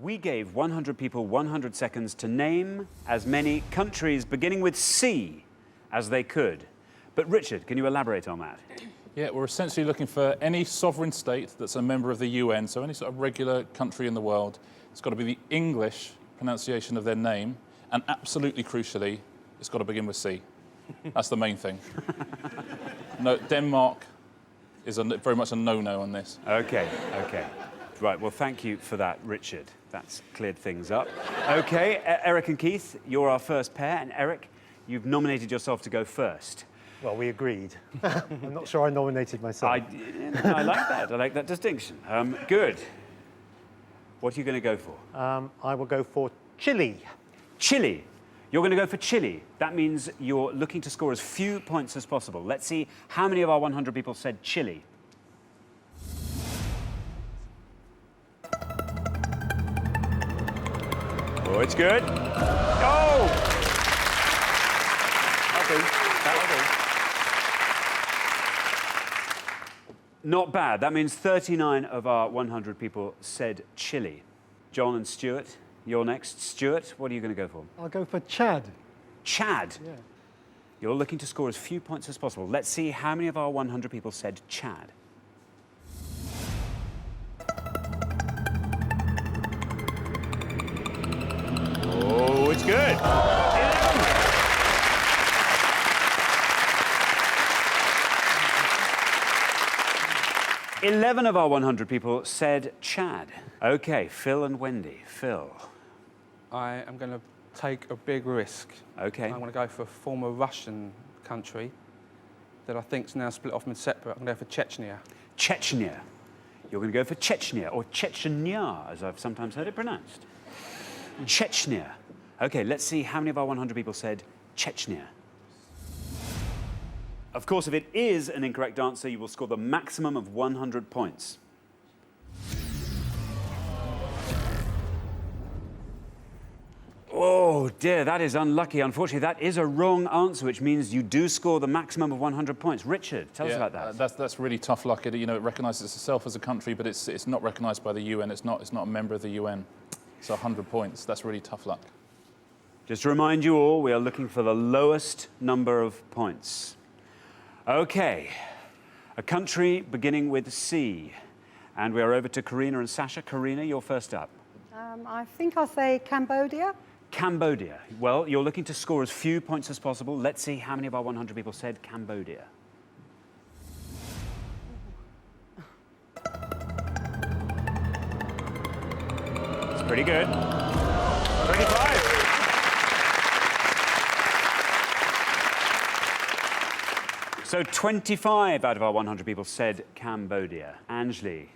We gave 100 people 100 seconds to name as many countries beginning with C as they could. But Richard, can you elaborate on that? Yeah, we're essentially looking for any sovereign state that's a member of the UN, so any sort of regular country in the world. It's got to be the English pronunciation of their name, and absolutely crucially, it's got to begin with C. That's the main thing. No, Denmark is very much a no-no on this. OK. Right, well, thank you for that, Richard. That's cleared things up. OK, Eric and Keith, you're our first pair. And Eric, you've nominated yourself to go first. Well, we agreed. I'm not sure I nominated myself. I like that. I like that distinction. Good. What are you going to go for? I will go for Chile. Chile. You're going to go for Chile. That means you're looking to score as few points as possible. Let's see how many of our 100 people said Chile. Oh, it's good. Oh! That'll do. Not bad. That means 39 of our 100 people said Chile. John and Stuart, you're next. Stuart, what are you going to go for? I'll go for Chad. Chad? Yeah. You're looking to score as few points as possible. Let's see how many of our 100 people said Chad. Oh, it's good. 11 of our 100 people said Chad. OK, Phil and Wendy. Phil. I am going to take a big risk. OK. I'm going to go for a former Russian country that I think's now split off and separate. I'm going to go for Chechnya. Chechnya. You're going to go for Chechnya, or Chechnya, as I've sometimes heard it pronounced. Chechnya. OK, let's see how many of our 100 people said Chechnya. Of course, if it is an incorrect answer, you will score the maximum of 100 points. Oh, dear, that is unlucky. Unfortunately, that is a wrong answer, which means you do score the maximum of 100 points. Richard, tell us about that. That's really tough luck. It recognises itself as a country, but it's not recognised by the UN. It's not a member of the UN. So 100 points. That's really tough luck. Just to remind you all, we are looking for the lowest number of points. OK, a country beginning with C. And we are over to Karina and Sasha. Karina, you're first up. I think I'll say Cambodia. Cambodia. Well, you're looking to score as few points as possible. Let's see how many of our 100 people said Cambodia. It's pretty good. 25. So 25 out of our 100 people said Cambodia. Anjali,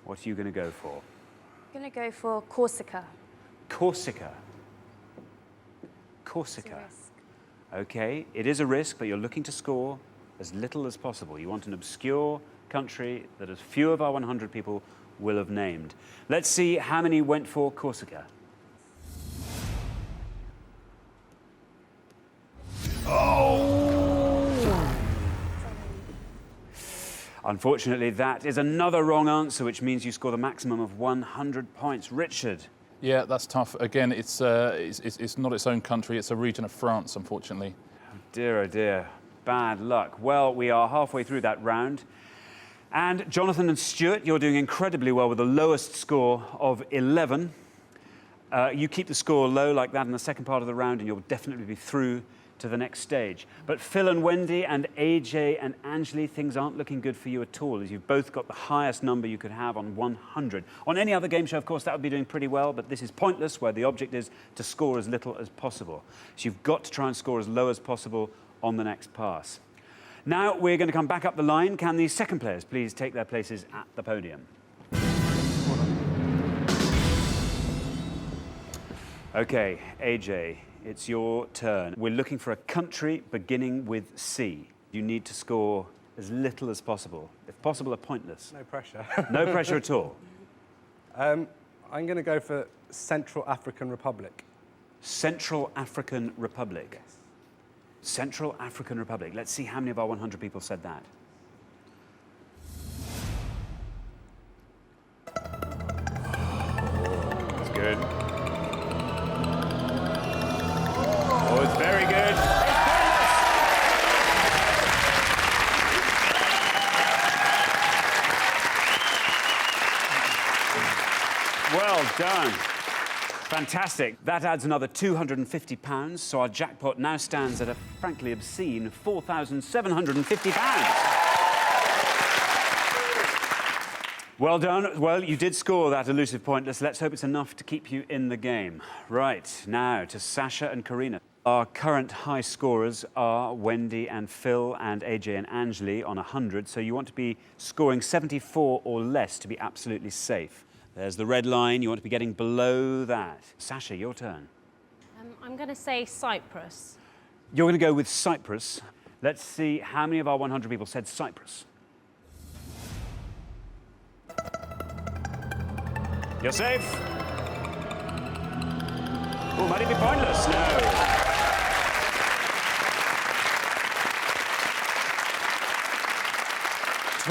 what are you going to go for? I'm going to go for Corsica. Corsica. Corsica. OK, it is a risk, but you're looking to score as little as possible. You want an obscure country that as few of our 100 people will have named. Let's see how many went for Corsica. Unfortunately, that is another wrong answer, which means you score the maximum of 100 points. Richard. Yeah, that's tough. Again, it's not its own country. It's a region of France, unfortunately. Oh dear. Bad luck. Well, we are halfway through that round. And Jonathan and Stuart, you're doing incredibly well with the lowest score of 11. You keep the score low like that in the second part of the round, and you'll definitely be through to the next stage. But Phil and Wendy and AJ and Anjali, things aren't looking good for you at all, as you've both got the highest number you could have on 100. On any other game show, of course, that would be doing pretty well, but this is pointless, where the object is to score as little as possible. So you've got to try and score as low as possible on the next pass. Now we're going to come back up the line. Can the second players please take their places at the podium? OK, AJ. It's your turn. We're looking for a country beginning with C. You need to score as little as possible. If possible, a pointless. No pressure. No pressure at all. I'm going to go for Central African Republic. Central African Republic. Yes. Central African Republic. Let's see how many of our 100 people said that. Good. Oh, it's very good. Well done. Fantastic. That adds another £250, so our jackpot now stands at a frankly obscene £4,750. Well done. Well, you did score that elusive pointless. Let's hope it's enough to keep you in the game. Right, now to Sasha and Karina. Our current high scorers are Wendy and Phil and AJ and Anjali on 100, so you want to be scoring 74 or less to be absolutely safe. There's the red line. You want to be getting below that. Sasha, your turn. I'm going to say Cyprus. You're going to go with Cyprus. Let's see how many of our 100 people said Cyprus. You're safe. Oh, might it be pointless? No.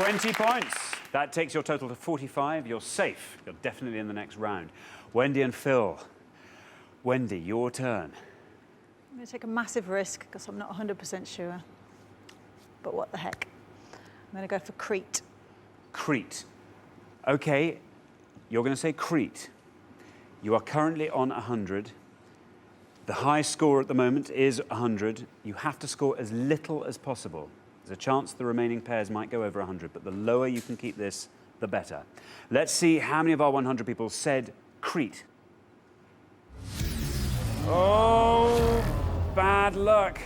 $20 points. That takes your total to 45. You're safe. You're definitely in the next round. Wendy and Phil. Wendy, your turn. I'm going to take a massive risk because I'm not 100% sure. But what the heck? I'm going to go for Crete. Crete. Okay, you're going to say Crete. You are currently on 100. The high score at the moment is 100. You have to score as little as possible. There's a chance the remaining pairs might go over 100, but the lower you can keep this, the better. Let's see how many of our 100 people said Crete. Oh, bad luck.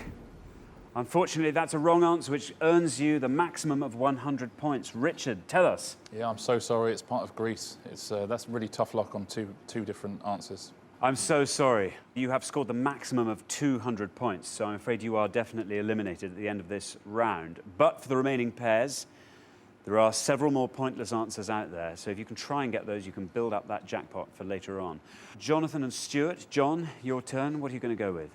Unfortunately, that's a wrong answer, which earns you the maximum of 100 points. Richard, tell us. Yeah, I'm so sorry. It's part of Greece. That's really tough luck on two different answers. I'm so sorry. You have scored the maximum of 200 points, so I'm afraid you are definitely eliminated at the end of this round. But for the remaining pairs, there are several more pointless answers out there, so if you can try and get those, you can build up that jackpot for later on. Jonathan and Stuart, John, your turn. What are you going to go with?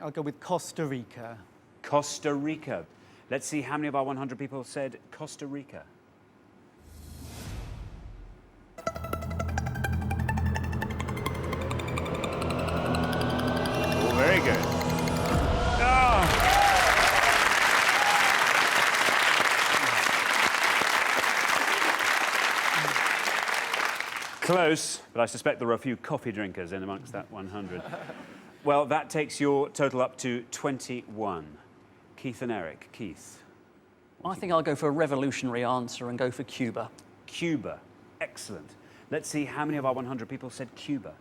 I'll go with Costa Rica. Costa Rica. Let's see how many of our 100 people said Costa Rica. Oh, very good. Oh. Close, but I suspect there are a few coffee drinkers in amongst that 100. Well, that takes your total up to 21. Keith and Eric. Keith. I think I'll go for a revolutionary answer and go for Cuba. Cuba. Excellent. Let's see how many of our 100 people said Cuba.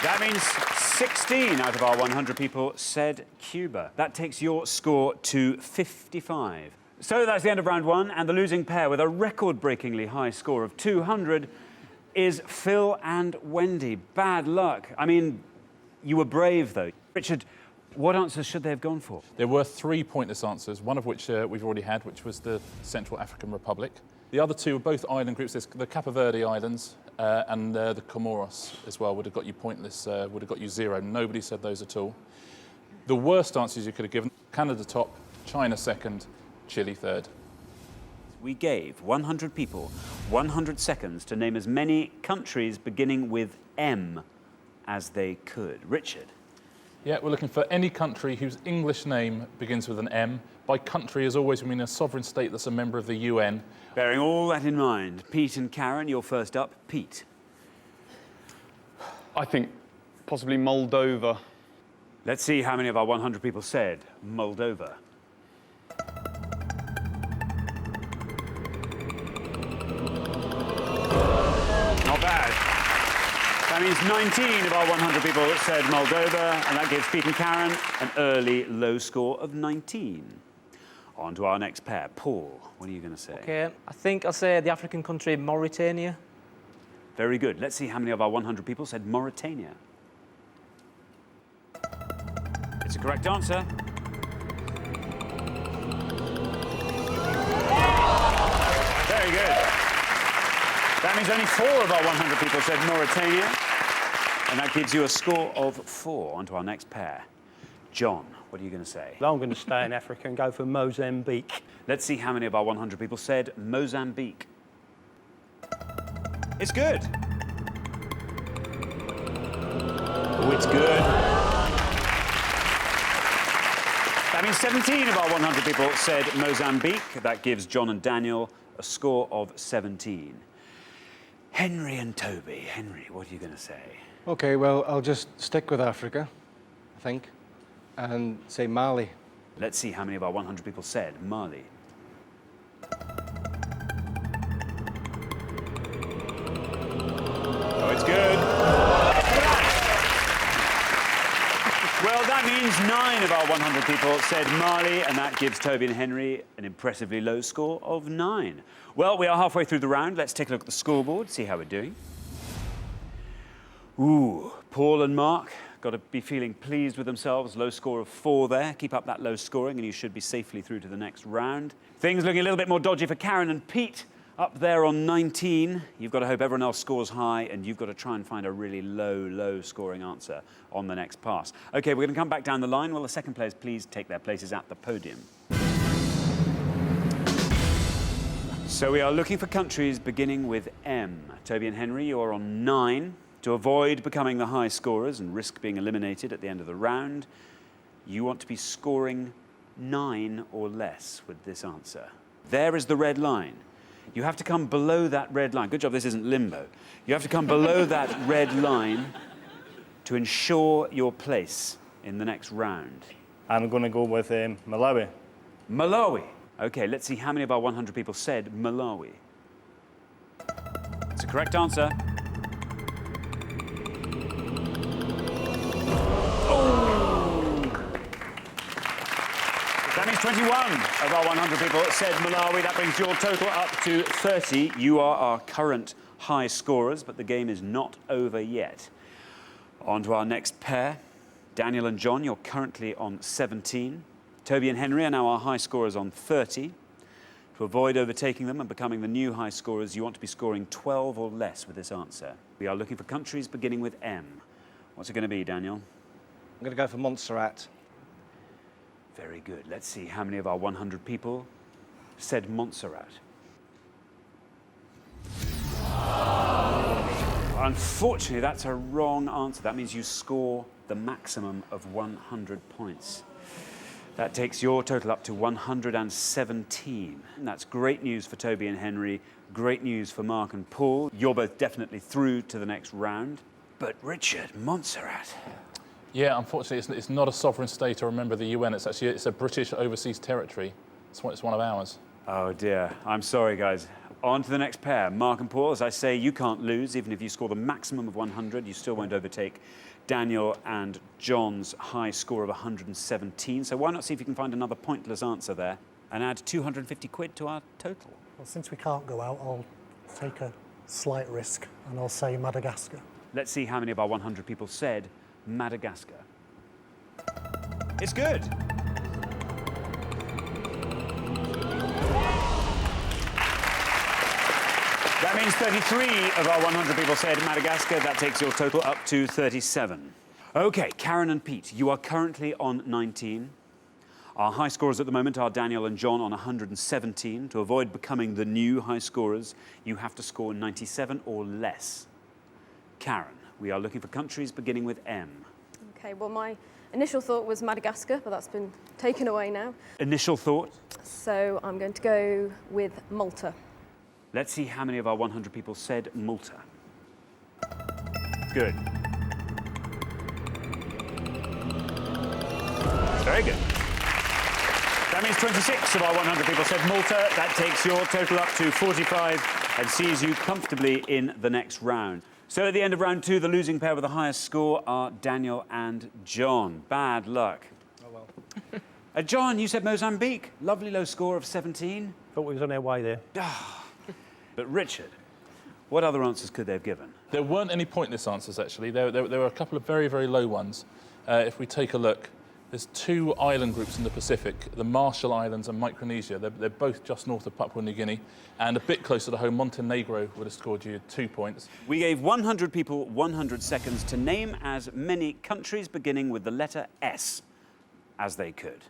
That means 16 out of our 100 people said Cuba. That takes your score to 55. So that's the end of round one, and the losing pair with a record-breakingly high score of 200 is Phil and Wendy. Bad luck. I mean, you were brave, though. Richard, what answers should they have gone for? There were 3 pointless answers, one of which we've already had, which was the Central African Republic. The other two were both island groups. There's the Cape Verde Islands and the Comoros as well would have got you pointless, would have got you 0. Nobody said those at all. The worst answers you could have given: Canada top, China second, Chile third. We gave 100 people 100 seconds to name as many countries beginning with M as they could. Richard. Yeah, we're looking for any country whose English name begins with an M. By country, as always, we mean a sovereign state that's a member of the UN. Bearing all that in mind, Pete and Karen, you're first up. Pete. I think possibly Moldova. Let's see how many of our 100 people said Moldova. Not bad. That means 19 of our 100 people said Moldova, and that gives Pete and Karen an early low score of 19. On to our next pair. Paul, what are you going to say? OK, I think I'll say the African country Mauritania. Very good. Let's see how many of our 100 people said Mauritania. It's a correct answer. Very good. That means only 4 of our 100 people said Mauritania. And that gives you a score of 4. On to our next pair. John, what are you going to say? I'm going to stay in Africa and go for Mozambique. Let's see how many of our 100 people said Mozambique. It's good. Oh, it's good. That means 17 of our 100 people said Mozambique. That gives John and Daniel a score of 17. Henry and Toby. Henry, what are you going to say? OK, well, I'll just stick with Africa, I think, and say Mali. Let's see how many of our 100 people said Mali. Oh, it's good. Well, that means 9 of our 100 people said Mali, and that gives Toby and Henry an impressively low score of 9. Well, we are halfway through the round. Let's take a look at the scoreboard, see how we're doing. Ooh, Paul and Mark got to be feeling pleased with themselves. Low score of 4 there. Keep up that low scoring and you should be safely through to the next round. Things looking a little bit more dodgy for Karen and Pete. Up there on 19. You've got to hope everyone else scores high and you've got to try and find a really low scoring answer on the next pass. OK, we're going to come back down the line. Will the second players please take their places at the podium? So we are looking for countries beginning with M. Toby and Henry, you are on 9. To avoid becoming the high scorers and risk being eliminated at the end of the round, you want to be scoring 9 or less with this answer. There is the red line. You have to come below that red line. Good job this isn't limbo. You have to come below that red line to ensure your place in the next round. I'm going to go with Malawi. Malawi. OK, let's see how many of our 100 people said Malawi. It's a correct answer. That means 21 of our 100 people said Malawi. That brings your total up to 30. You are our current high scorers, but the game is not over yet. On to our next pair. Daniel and John, you're currently on 17. Toby and Henry are now our high scorers on 30. To avoid overtaking them and becoming the new high scorers, you want to be scoring 12 or less with this answer. We are looking for countries beginning with M. What's it going to be, Daniel? I'm going to go for Montserrat. Very good. Let's see how many of our 100 people said Montserrat. Unfortunately, that's a wrong answer. That means you score the maximum of 100 points. That takes your total up to 117. And that's great news for Toby and Henry, great news for Mark and Paul. You're both definitely through to the next round. But Richard, Montserrat. Yeah, unfortunately, it's not a sovereign state or a member of the UN. It's a British overseas territory. It's one of ours. Oh, dear. I'm sorry, guys. On to the next pair. Mark and Paul, as I say, you can't lose. Even if you score the maximum of 100, you still won't overtake Daniel and John's high score of 117. So why not see if you can find another pointless answer there and add 250 quid to our total? Well, since we can't go out, I'll take a slight risk and I'll say Madagascar. Let's see how many of our 100 people said Madagascar. It's good. That means 33 of our 100 people said Madagascar. That takes your total up to 37. OK, Karen and Pete, you are currently on 19. Our high scorers at the moment are Daniel and John on 117. To avoid becoming the new high scorers, you have to score 97 or less. Karen, we are looking for countries beginning with M. OK, well, my initial thought was Madagascar, but that's been taken away now. Initial thought? So I'm going to go with Malta. Let's see how many of our 100 people said Malta. Good. Very good. That means 26 of our 100 people said Malta. That takes your total up to 45 and sees you comfortably in the next round. So at the end of round 2, the losing pair with the highest score are Daniel and John. Bad luck. Oh, well. John, you said Mozambique. Lovely low score of 17. Thought we was on our way there. But Richard, what other answers could they have given? There weren't any pointless answers, actually. There were a couple of very, very low ones. If we take a look, There's two island groups in the Pacific, the Marshall Islands and Micronesia. They're both just north of Papua New Guinea, and a bit closer to home, Montenegro would have scored you 2 points. We gave 100 people 100 seconds to name as many countries beginning with the letter S as they could.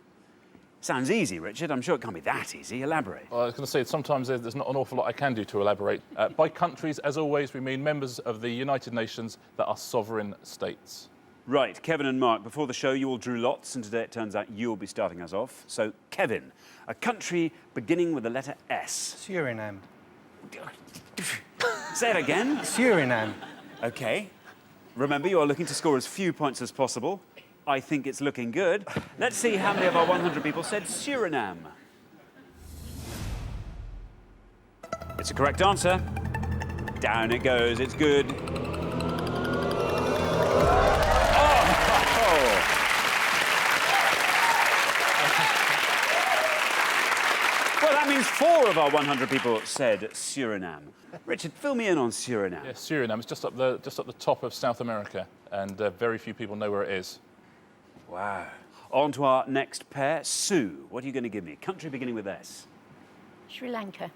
Sounds easy, Richard. I'm sure it can't be that easy. Elaborate. Well, I was going to say, sometimes there's not an awful lot I can do to elaborate. By countries, as always, we mean members of the United Nations that are sovereign states. Right, Kevin and Mark, before the show you all drew lots, and today it turns out you'll be starting us off. So, Kevin, a country beginning with the letter S. Suriname. Say it again. Suriname. OK. Remember, you are looking to score as few points as possible. I think it's looking good. Let's see how many of our 100 people said Suriname. It's a correct answer. Down it goes. It's good. Well, that means 4 of our 100 people said Suriname. Richard, fill me in on Suriname. Yeah, Suriname is just up the top of South America, and very few people know where it is. Wow. On to our next pair. Sue, what are you going to give me? Country beginning with S. Sri Lanka.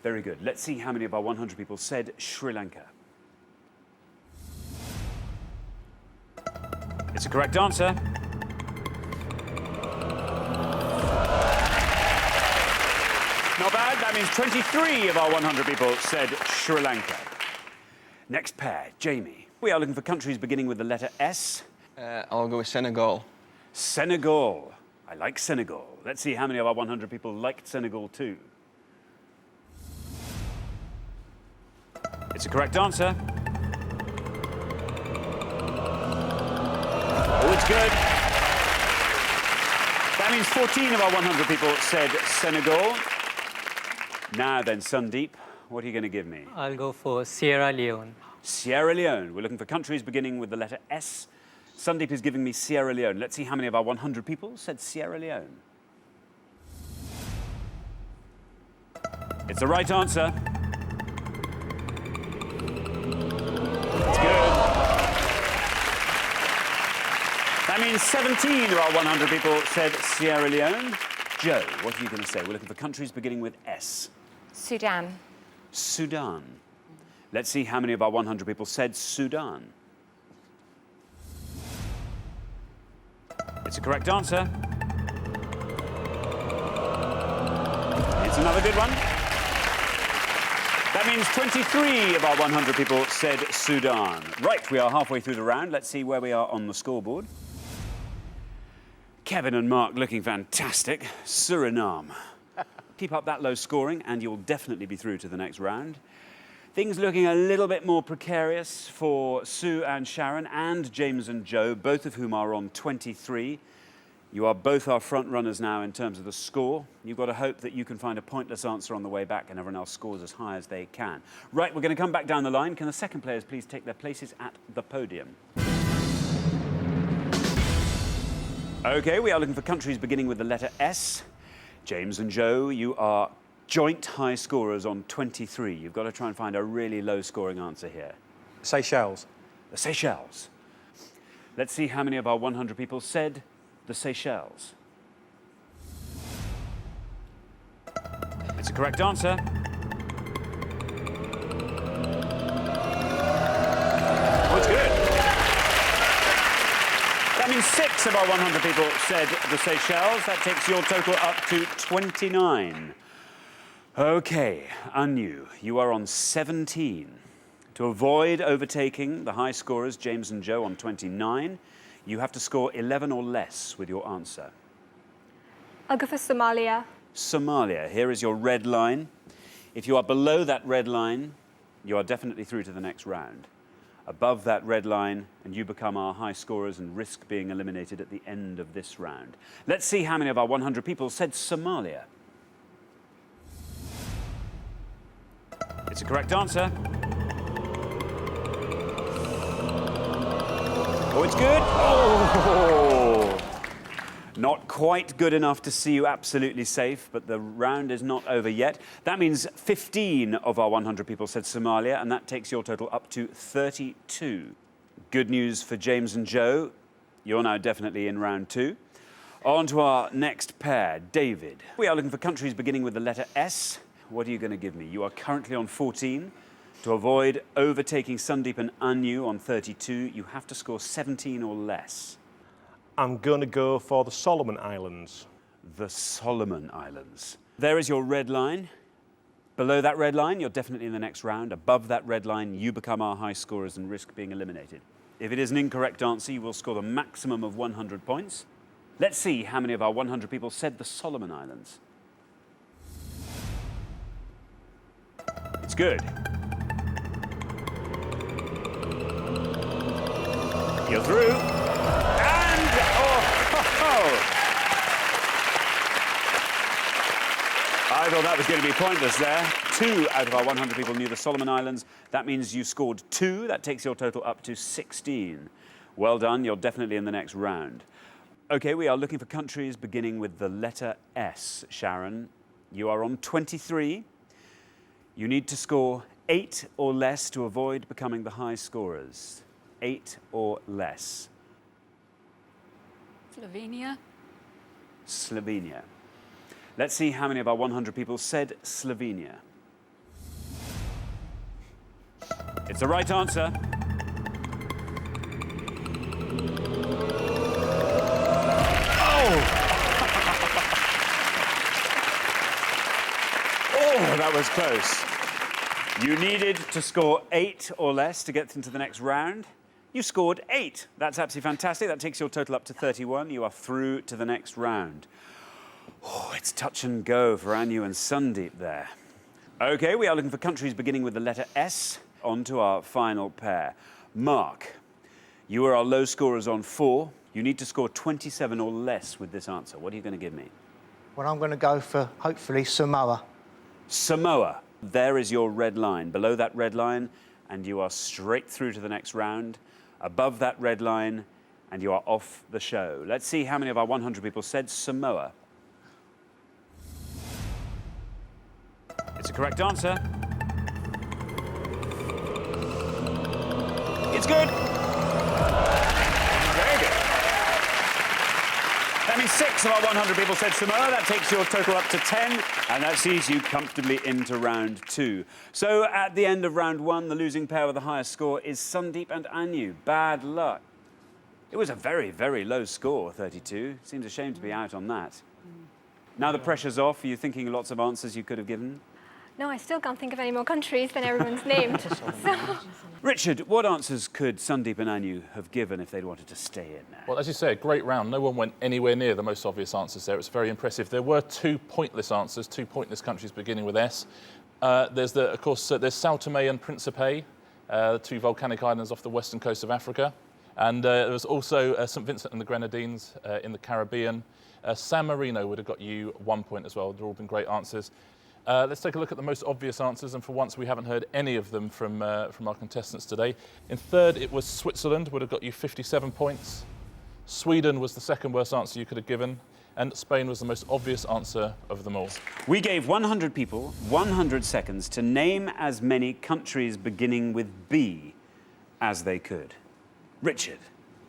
Very good. Let's see how many of our 100 people said Sri Lanka. It's a correct answer. Not bad. That means 23 of our 100 people said Sri Lanka. Next pair, Jamie. We are looking for countries beginning with the letter S. I'll go with Senegal. Senegal. I like Senegal. Let's see how many of our 100 people liked Senegal too. It's a correct answer. Oh, it's good. That means 14 of our 100 people said Senegal. Now then, Sandeep, what are you going to give me? I'll go for Sierra Leone. Sierra Leone. We're looking for countries beginning with the letter S. Sandeep is giving me Sierra Leone. Let's see how many of our 100 people said Sierra Leone. It's the right answer. It's good. That means 17 of our 100 people said Sierra Leone. Joe, what are you going to say? We're looking for countries beginning with S. Sudan. Sudan. Let's see how many of our 100 people said Sudan. It's a correct answer. It's another good one. That means 23 of our 100 people said Sudan. Right, we are halfway through the round. Let's see where we are on the scoreboard. Kevin and Mark looking fantastic. Suriname. Keep up that low scoring and you'll definitely be through to the next round. Things looking a little bit more precarious for Sue and Sharon and James and Joe, both of whom are on 23. You are both our front runners now in terms of the score. You've got to hope that you can find a pointless answer on the way back and everyone else scores as high as they can. Right, we're going to come back down the line. Can the second players please take their places at the podium? OK, we are looking for countries beginning with the letter S. James and Joe, you are joint high scorers on 23. You've got to try and find a really low-scoring answer here. Seychelles. The Seychelles. Let's see how many of our 100 people said the Seychelles. It's a correct answer. Oh, it's good. That means 6 of our 100 people said the Seychelles. That takes your total up to 29. OK, Anu, you are on 17. To avoid overtaking the high scorers, James and Joe, on 29, you have to score 11 or less with your answer. I'll go for Somalia. Somalia, here is your red line. If you are below that red line, you are definitely through to the next round. Above that red line, and you become our high scorers and risk being eliminated at the end of this round. Let's see how many of our 100 people said Somalia. It's a correct answer. Oh, it's good. Oh! Not quite good enough to see you absolutely safe, but the round is not over yet. That means 15 of our 100 people said Somalia, and that takes your total up to 32. Good news for James and Joe. You're now definitely in round 2. On to our next pair, David. We are looking for countries beginning with the letter S. What are you going to give me? You are currently on 14. To avoid overtaking Sandeep and Anu on 32, you have to score 17 or less. I'm going to go for the Solomon Islands. The Solomon Islands. There is your red line. Below that red line, you're definitely in the next round. Above that red line, you become our high scorers and risk being eliminated. If it is an incorrect answer, you will score the maximum of 100 points. Let's see how many of our 100 people said the Solomon Islands. It's good. You're through. And, I thought that was going to be pointless there. 2 out of our 100 people knew the Solomon Islands. That means you scored 2. That takes your total up to 16. Well done. You're definitely in the next round. OK, we are looking for countries beginning with the letter S. Sharon, you are on 23. You need to score 8 or less to avoid becoming the high scorers. 8 or less. Slovenia. Slovenia. Let's see how many of our 100 people said Slovenia. It's the right answer. Oh, that was close. You needed to score 8 or less to get into the next round. You scored 8. That's absolutely fantastic. That takes your total up to 31. You are through to the next round. Oh, it's touch and go for Anu and Sandeep there. OK, we are looking for countries beginning with the letter S. On to our final pair. Mark, you are our low scorers on 4. You need to score 27 or less with this answer. What are you going to give me? Well, I'm going to go for, hopefully, Samoa. Samoa. There is your red line. Below that red line, and you are straight through to the next round. Above that red line, and you are off the show. Let's see how many of our 100 people said Samoa. It's a correct answer. It's good. Very good. That means 6 of our 100 people said Samoa. That takes your total up to 10, and that sees you comfortably into round 2. So at the end of round 1, the losing pair with the highest score is Sandeep and Anu. Bad luck. It was a very, very low score, 32. Seems a shame to be out on that. Now the pressure's off. Are you thinking lots of answers you could have given? No, I still can't think of any more countries than everyone's named. So. Richard, what answers could Sandeep and Anu have given if they'd wanted to stay in there? Well, as you say, a great round. No one went anywhere near the most obvious answers there. It's very impressive. There were 2 pointless answers, 2 pointless countries beginning with S. There's, of course, there's Sao Tome and Principe, 2 volcanic islands off the western coast of Africa. And there was also St. Vincent and the Grenadines in the Caribbean. San Marino would have got you 1 point as well. They've all been great answers. Let's take a look at the most obvious answers, and for once we haven't heard any of them from our contestants today. In third, it was Switzerland, would have got you 57 points. Sweden was the second worst answer you could have given, and Spain was the most obvious answer of them all. We gave 100 people 100 seconds to name as many countries beginning with B as they could. Richard.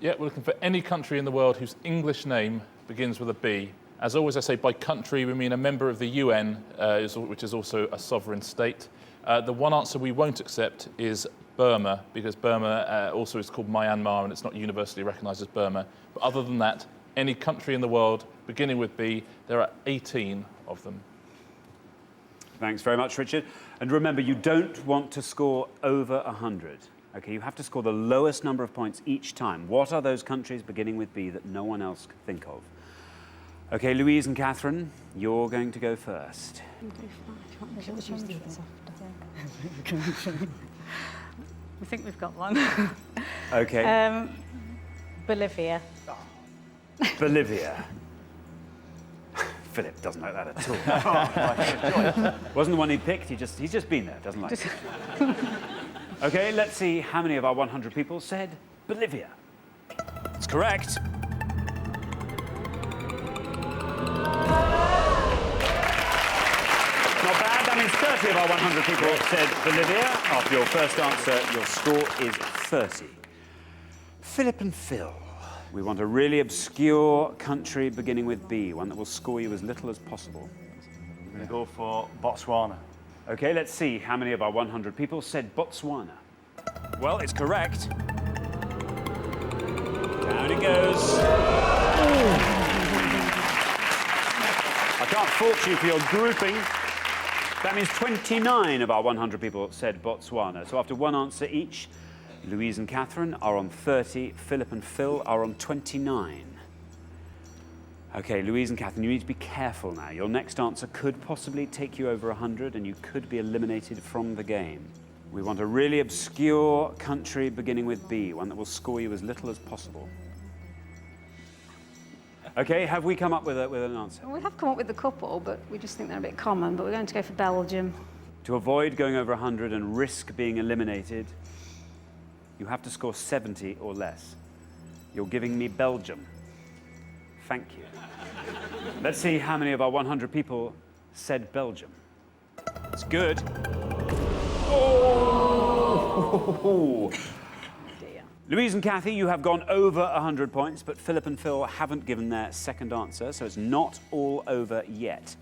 Yeah, we're looking for any country in the world whose English name begins with a B. As always, I say by country, we mean a member of the UN, which is also a sovereign state. The one answer we won't accept is Burma, because Burma also is called Myanmar and it's not universally recognised as Burma. But other than that, any country in the world beginning with B, there are 18 of them. Thanks very much, Richard. And remember, you don't want to score over 100. OK, you have to score the lowest number of points each time. What are those countries beginning with B that no one else could think of? OK, Louise and Catherine, you're going to go first. I think we've got one. OK. Bolivia. Bolivia. Philip doesn't like that at all. Wasn't the one he picked, he's just been there, doesn't like it. OK, let's see how many of our 100 people said Bolivia. It's correct. Not bad. That means 30 of our 100 people said Bolivia. After your first answer, your score is 30. Philip and Phil, We want a really obscure country beginning with B, one that will score you as little as possible. I'm going to go for Botswana. Okay, let's see how many of our 100 people said Botswana. Well, it's correct. Down it goes. I can't fault you for your grouping. That means 29 of our 100 people said Botswana. So after one answer each, Louise and Catherine are on 30, Philip and Phil are on 29. Okay, Louise and Catherine, you need to be careful now. Your next answer could possibly take you over 100 and you could be eliminated from the game. We want a really obscure country beginning with B, one that will score you as little as possible. Okay, have we come up with an answer? We have come up with a couple, but we just think they're a bit common, but we're going to go for Belgium. To avoid going over 100 and risk being eliminated, you have to score 70 or less. You're giving me Belgium. Thank you. Let's see how many of our 100 people said Belgium. It's good. Oh! Louise and Kathy, you have gone over 100 points, but Philip and Phil haven't given their second answer, so it's not all over yet.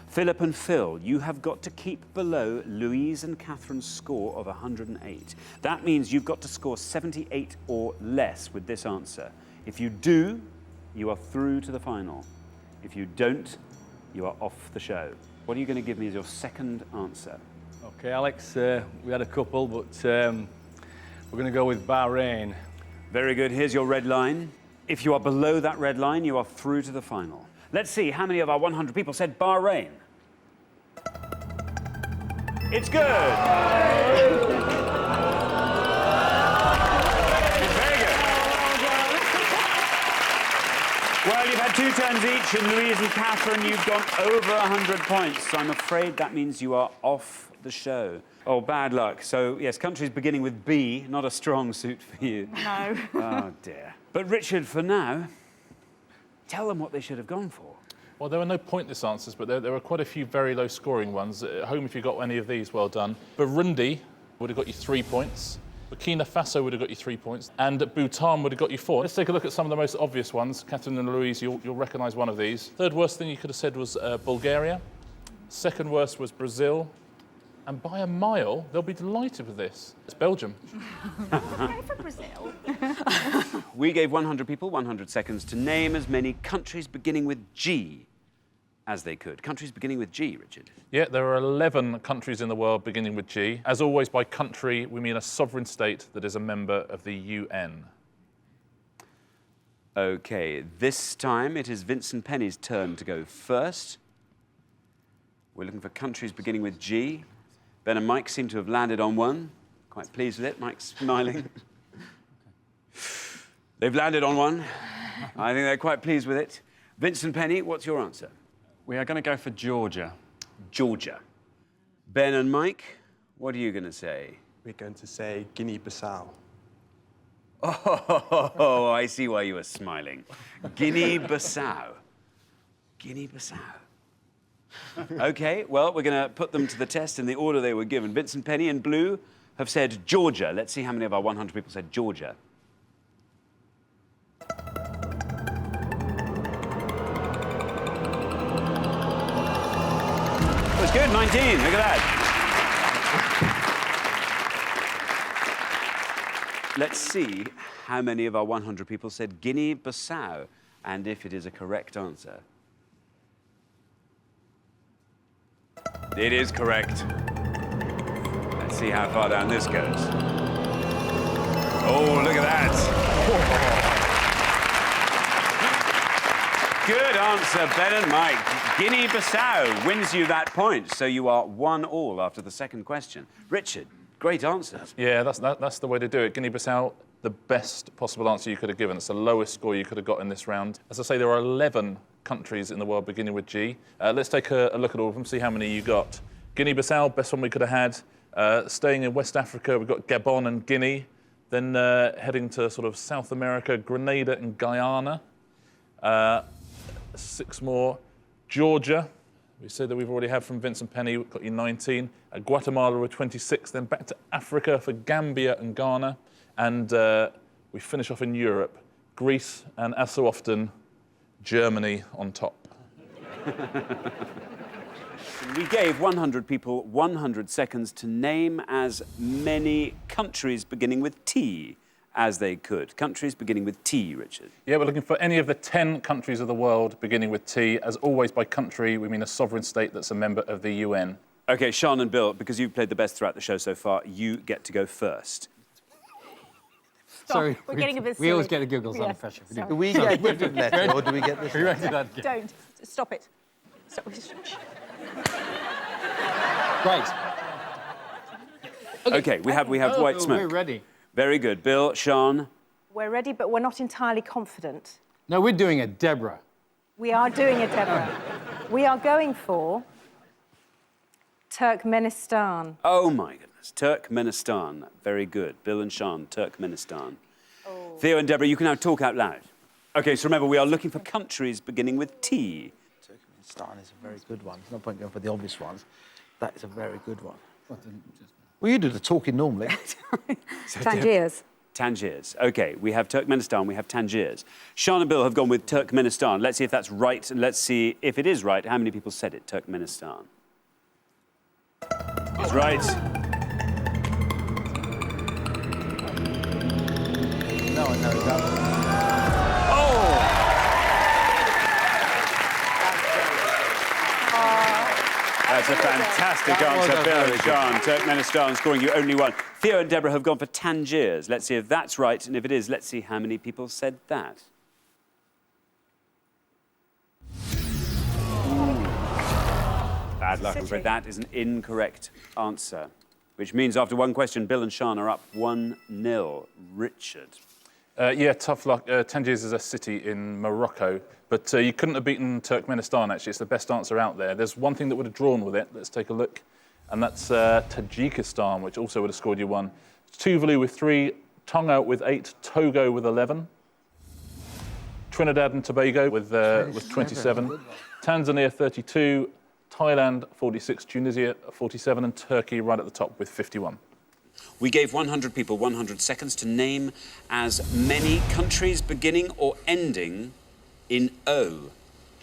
Philip and Phil, you have got to keep below Louise and Catherine's score of 108. That means you've got to score 78 or less with this answer. If you do, you are through to the final. If you don't, you are off the show. What are you going to give me as your second answer? Okay, Alex, we had a couple, but we're going to go with Bahrain. Very good. Here's your red line. If you are below that red line, you are through to the final. Let's see how many of our 100 people said Bahrain. It's good. Very good. Well, you've had 2 turns each, and Louise and Catherine, you've gone over 100 points. So I'm afraid that means you are off the show. Oh, bad luck. So, yes, countries beginning with B, not a strong suit for you. No. Oh, dear. But, Richard, for now, tell them what they should have gone for. Well, there were no pointless answers, but there were quite a few very low-scoring ones. At home, if you got any of these, well done. Burundi would have got you 3 points. Burkina Faso would have got you 3 points. And Bhutan would have got you 4. Let's take a look at some of the most obvious ones. Catherine and Louise, you'll recognise one of these. Third worst thing you could have said was Bulgaria. Second worst was Brazil. And by a mile, they'll be delighted with this. It's Belgium. Okay for Brazil. We gave 100 people 100 seconds to name as many countries beginning with G as they could. Countries beginning with G, Richard. Yeah, there are 11 countries in the world beginning with G. As always, by country, we mean a sovereign state that is a member of the UN. OK, this time it is Vincent Penny's turn to go first. We're looking for countries beginning with G. Ben and Mike seem to have landed on one. Quite pleased with it. Mike's smiling. They've landed on one. I think they're quite pleased with it. Vincent Penny, what's your answer? We are going to go for Georgia. Georgia. Ben and Mike, what are you going to say? We're going to say Guinea-Bissau. Oh, I see why you were smiling. Guinea-Bissau. Guinea-Bissau. OK, well, we're going to put them to the test in the order they were given. Vincent Penny in blue have said Georgia. Let's see how many of our 100 people said Georgia. It was good, 19. Look at that. Let's see how many of our 100 people said Guinea-Bissau, and if it is a correct answer. It is correct. Let's see how far down this goes. Oh, look at that. Good answer, Ben and Mike. Guinea-Bissau wins you that point, so you are 1-1 after the second question. Richard, great answers. Yeah, that's the way to do it. Guinea-Bissau, the best possible answer you could have given. It's the lowest score you could have got in this round. As I say, there are 11 countries in the world beginning with G. Let's take a look at all of them, see how many you got. Guinea-Bissau, best one we could have had. Staying in West Africa, we've got Gabon and Guinea. Then heading to sort of South America, Grenada and Guyana. 6 more. Georgia, we said that we've already had from Vincent Penny, we've got you 19. Guatemala with 26, then back to Africa for Gambia and Ghana. And we finish off in Europe. Greece, and as so often, Germany on top. We gave 100 people 100 seconds to name as many countries beginning with T as they could. Countries beginning with T, Richard. Yeah, we're looking for any of the 10 countries of the world beginning with T. As always, by country, we mean a sovereign state that's a member of the UN. OK, Sian and Bill, because you've played the best throughout the show so far, you get to go first. Sorry, we're getting a bit silly. We always get the giggles under pressure. Do we get a different letter or do we get this? Don't. Stop it. Stop. Right. OK, we have white smoke. We're ready. Very good. Bill, Sian. We're ready, but we're not entirely confident. No, we're doing a Deborah. We are doing it, Deborah. We are going for Turkmenistan. Oh, my goodness. Turkmenistan. Very good. Bill and Sian, Turkmenistan. Theo and Deborah, you can now talk out loud. OK, so remember, we are looking for countries beginning with T. Turkmenistan is a very good one. There's no point going for the obvious ones. That is a very good one. Well, you do the talking normally. Tangiers. Tangiers. OK, we have Turkmenistan, we have Tangiers. Sian and Bill have gone with Turkmenistan. Let's see if that's right, and let's see if it is right. How many people said it, Turkmenistan? It's right. No one knows that. That's a fantastic answer, Bill and Sian. Turkmenistan scoring you only one. Theo and Deborah have gone for Tangiers. Let's see if that's right, and if it is, let's see how many people said that. Bad luck, I'm afraid. That is an incorrect answer, which means after one question, Bill and Sian are up 1-0. Richard. Yeah, tough luck. Tangiers is a city in Morocco, but you couldn't have beaten Turkmenistan, actually. It's the best answer out there. There's one thing that would have drawn with it. Let's take a look. And that's Tajikistan, which also would have scored you one. Tuvalu with 3, Tonga with 8, Togo with 11, Trinidad and Tobago with 27, Tanzania 32, Thailand 46, Tunisia 47, and Turkey right at the top with 51. We gave 100 people 100 seconds to name as many countries beginning or ending in O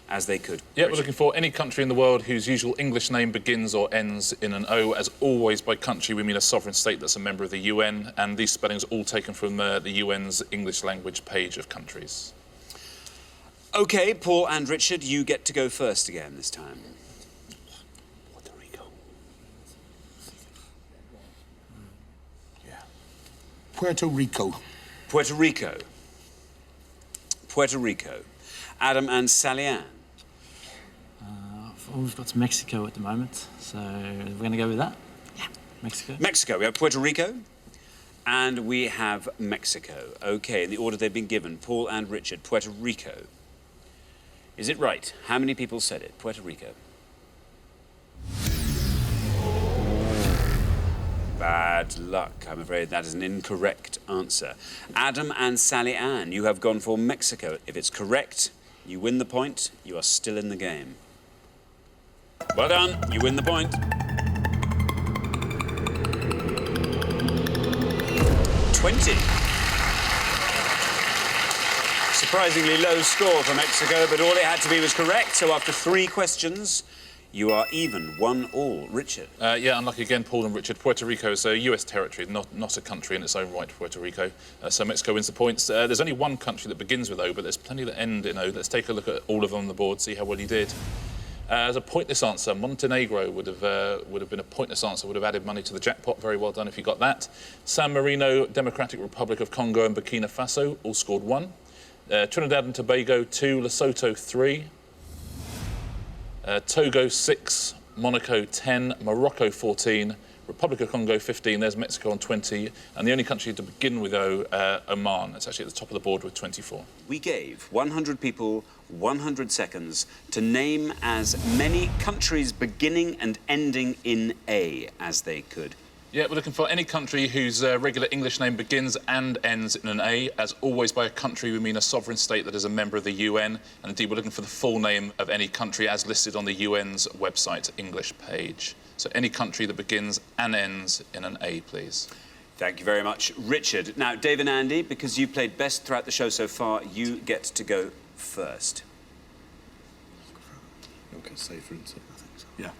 as they could. Yeah, we're looking for any country in the world whose usual English name begins or ends in an O. As always, by country, we mean a sovereign state that's a member of the UN, and these spellings are all taken from the UN's English language page of countries. OK, Paul and Richard, you get to go first again this time. Puerto Rico. Yeah. Puerto Rico. Puerto Rico. Puerto Rico. Adam and Sally-Ann. We've got Mexico at the moment, so we're going to go with that. Yeah. Mexico. Mexico. We have Puerto Rico and we have Mexico. OK, in the order they've been given, Paul and Richard, Puerto Rico. Is it right? How many people said it? Puerto Rico. Bad luck. I'm afraid that is an incorrect answer. Adam and Sally-Ann, you have gone for Mexico. If it's correct, you win the point. You are still in the game. Well done. You win the point. 20. Surprisingly low score for Mexico, but all it had to be was correct. So after 3 questions, you are even, 1-1. Richard. Yeah, unlucky again, Paul and Richard. Puerto Rico is a US territory, not a country in its own right, Puerto Rico. So Mexico wins the points. There's only one country that begins with O, but there's plenty that end in O. Let's take a look at all of them on the board, see how well you did. As a pointless answer, Montenegro would have been a pointless answer, would have added money to the jackpot. Very well done if you got that. San Marino, Democratic Republic of Congo and Burkina Faso all scored 1. Trinidad and Tobago 2, Lesotho 3. Togo 6, Monaco 10, Morocco 14, Republic of Congo 15, there's Mexico on 20, and the only country to begin with O, Oman. It's actually at the top of the board with 24. We gave 100 people 100 seconds to name as many countries beginning and ending in A as they could. Yeah, we're looking for any country whose regular English name begins and ends in an A. As always, by a country, we mean a sovereign state that is a member of the UN. And indeed, we're looking for the full name of any country as listed on the UN's website English page. So any country that begins and ends in an A, please. Thank you very much, Richard. Now, Dave and Andy, because you played best throughout the show so far, you get to go first. Okay, safer, isn't it? I think so.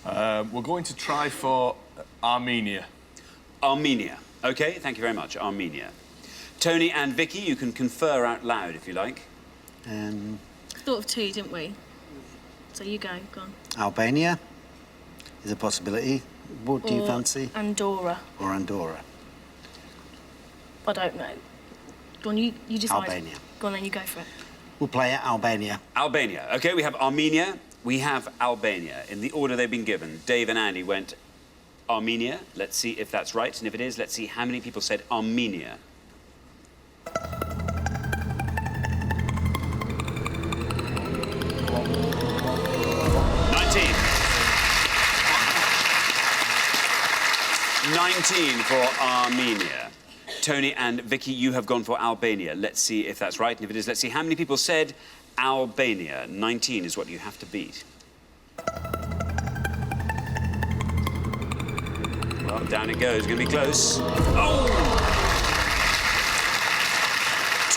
Yeah. We're going to try for Armenia. Armenia. OK, thank you very much, Armenia. Tony and Vicky, you can confer out loud if you like. Thought of two, didn't we? So you go on. Albania is a possibility. What do you fancy? Andorra. Or Andorra? I don't know. Go on, you decide. Albania. Go on, then you go for it. We'll play it, Albania. Albania. OK, we have Armenia, we have Albania. In the order they've been given, Dave and Andy went Armenia. Let's see if that's right. And if it is, let's see how many people said Armenia. 19 for Armenia. Tony and Vicky, you have gone for Albania. Let's see if that's right. And if it is, let's see how many people said Albania. 19 is what you have to beat. Well, down it goes. Going to be close. Oh!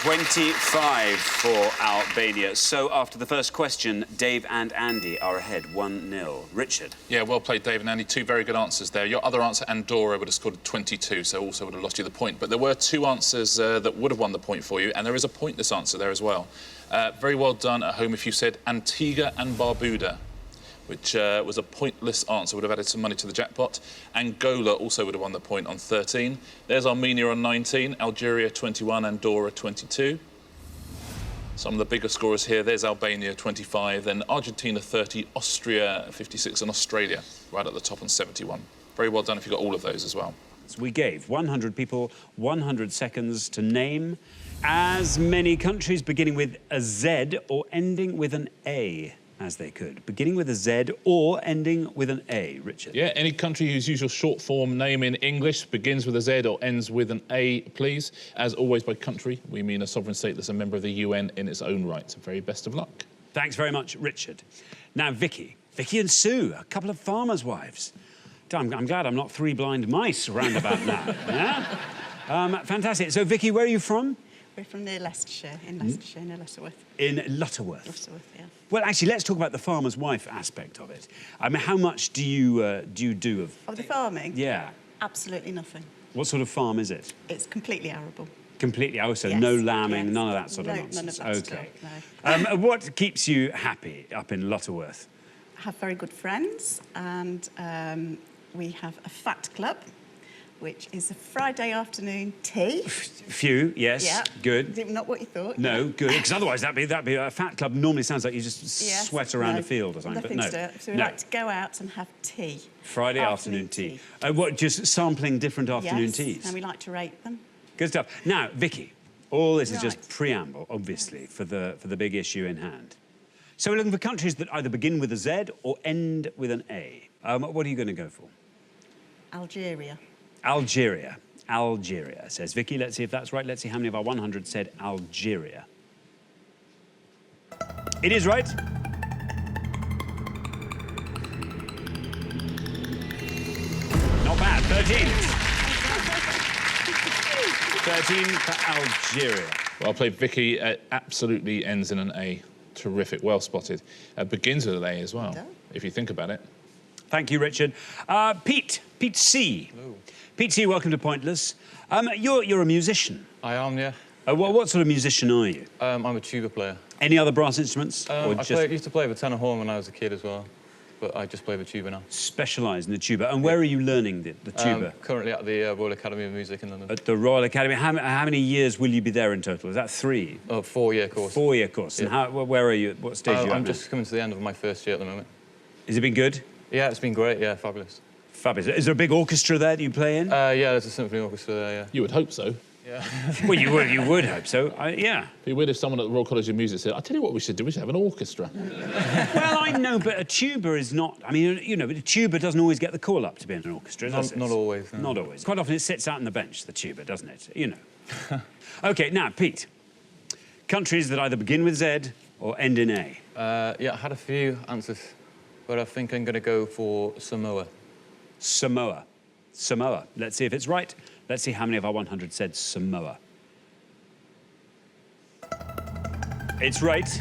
25 for Albania. So after the first question, Dave and Andy are ahead 1-0. Richard. Yeah, well played, Dave and Andy. Two very good answers there. Your other answer, Andorra, would have scored 22, so also would have lost you the point. But there were two answers that would have won the point for you, and there is a pointless answer there as well. Very well done at home if you said Antigua and Barbuda, which was a pointless answer, would have added some money to the jackpot. Angola also would have won the point on 13. There's Armenia on 19, Algeria 21, Andorra 22. Some of the bigger scorers here, there's Albania 25, then Argentina 30, Austria 56, and Australia right at the top on 71. Very well done if you got all of those as well. So we gave 100 people 100 seconds to name as many countries beginning with a Z or ending with an A as they could. Beginning with a Z or ending with an A. Richard. Yeah, any country whose usual short form name in English begins with a Z or ends with an A, please. As always, by country, we mean a sovereign state that's a member of the UN in its own right. So very best of luck. Thanks very much, Richard. Now, Vicky. Vicky and Sue, a couple of farmers' wives. I'm glad I'm not three blind mice round about now. Yeah? Fantastic. So, Vicky, where are you from? We're from near Leicestershire, in Leicestershire, near Lutterworth. In Lutterworth? Lutterworth, yeah. Well, actually, let's talk about the farmer's wife aspect of it. I mean, how much do you do of... Of the farming? Yeah. Absolutely nothing. What sort of farm is it? It's completely arable. Completely, oh, so Yes, no lambing, yes. none of that sort of No, nonsense. none of that OK. stuff, no. What keeps you happy up in Lutterworth? I have very good friends, and we have a fat club, which is a Friday afternoon tea. Few, yes, Yeah. good. Not what you thought. No, good, because otherwise that'd be a fat club. Normally sounds like you just Yes, sweat around no, a field or something, nothing but no. to do. So we like to go out and have tea. Friday afternoon tea. What, just sampling different afternoon Yes, teas? and we like to rate them. Good stuff. Now, Vicky, all this is Right. just preamble, obviously, for the big issue in hand. So we're looking for countries that either begin with a Z or end with an A. What are you going to go for? Algeria. Algeria. Algeria, says Vicky. Let's see if that's right. Let's see how many of our 100 said Algeria. It is right. Not bad. 13. 13 for Algeria. Well played, Vicky. Absolutely ends in an A. Terrific, well spotted. Begins with an A as well, if you think about it. Thank you, Richard. Pete C. Hello. Pete C, welcome to Pointless. You're a musician. I am, yeah. What sort of musician are you? I'm a tuba player. Any other brass instruments? I used to play the tenor horn when I was a kid as well, but I just play the tuba now. Specialise in the tuba. And where are you learning the tuba? Currently at the Royal Academy of Music in London. At the Royal Academy. How many years will you be there in total? Is that 3? 4-year course. 4-year course. Yeah. And where are you? What stage are you at I'm now? just coming to the end of my first year at the moment. Has it been good? Yeah, it's been great. Yeah, fabulous. Fabulous. Is there a big orchestra there that you play in? Yeah, there's a symphony orchestra there, yeah. You would hope so. Yeah. Well, you would hope so. Yeah. It'd be weird if someone at the Royal College of Music said, "I tell you what we should do. We should have an orchestra." Well, I know, but a tuba is not... I mean, you know, but a tuba doesn't always get the call up to be in an orchestra, does it? Not always, no. Not always. Quite often it sits out on the bench, the tuba, doesn't it? You know. OK, now, Pete. Countries that either begin with Z or end in A. Yeah, I had a few answers, but I think I'm going to go for Samoa. Samoa. Samoa. Let's see if it's right. Let's see how many of our 100 said Samoa. It's right. It's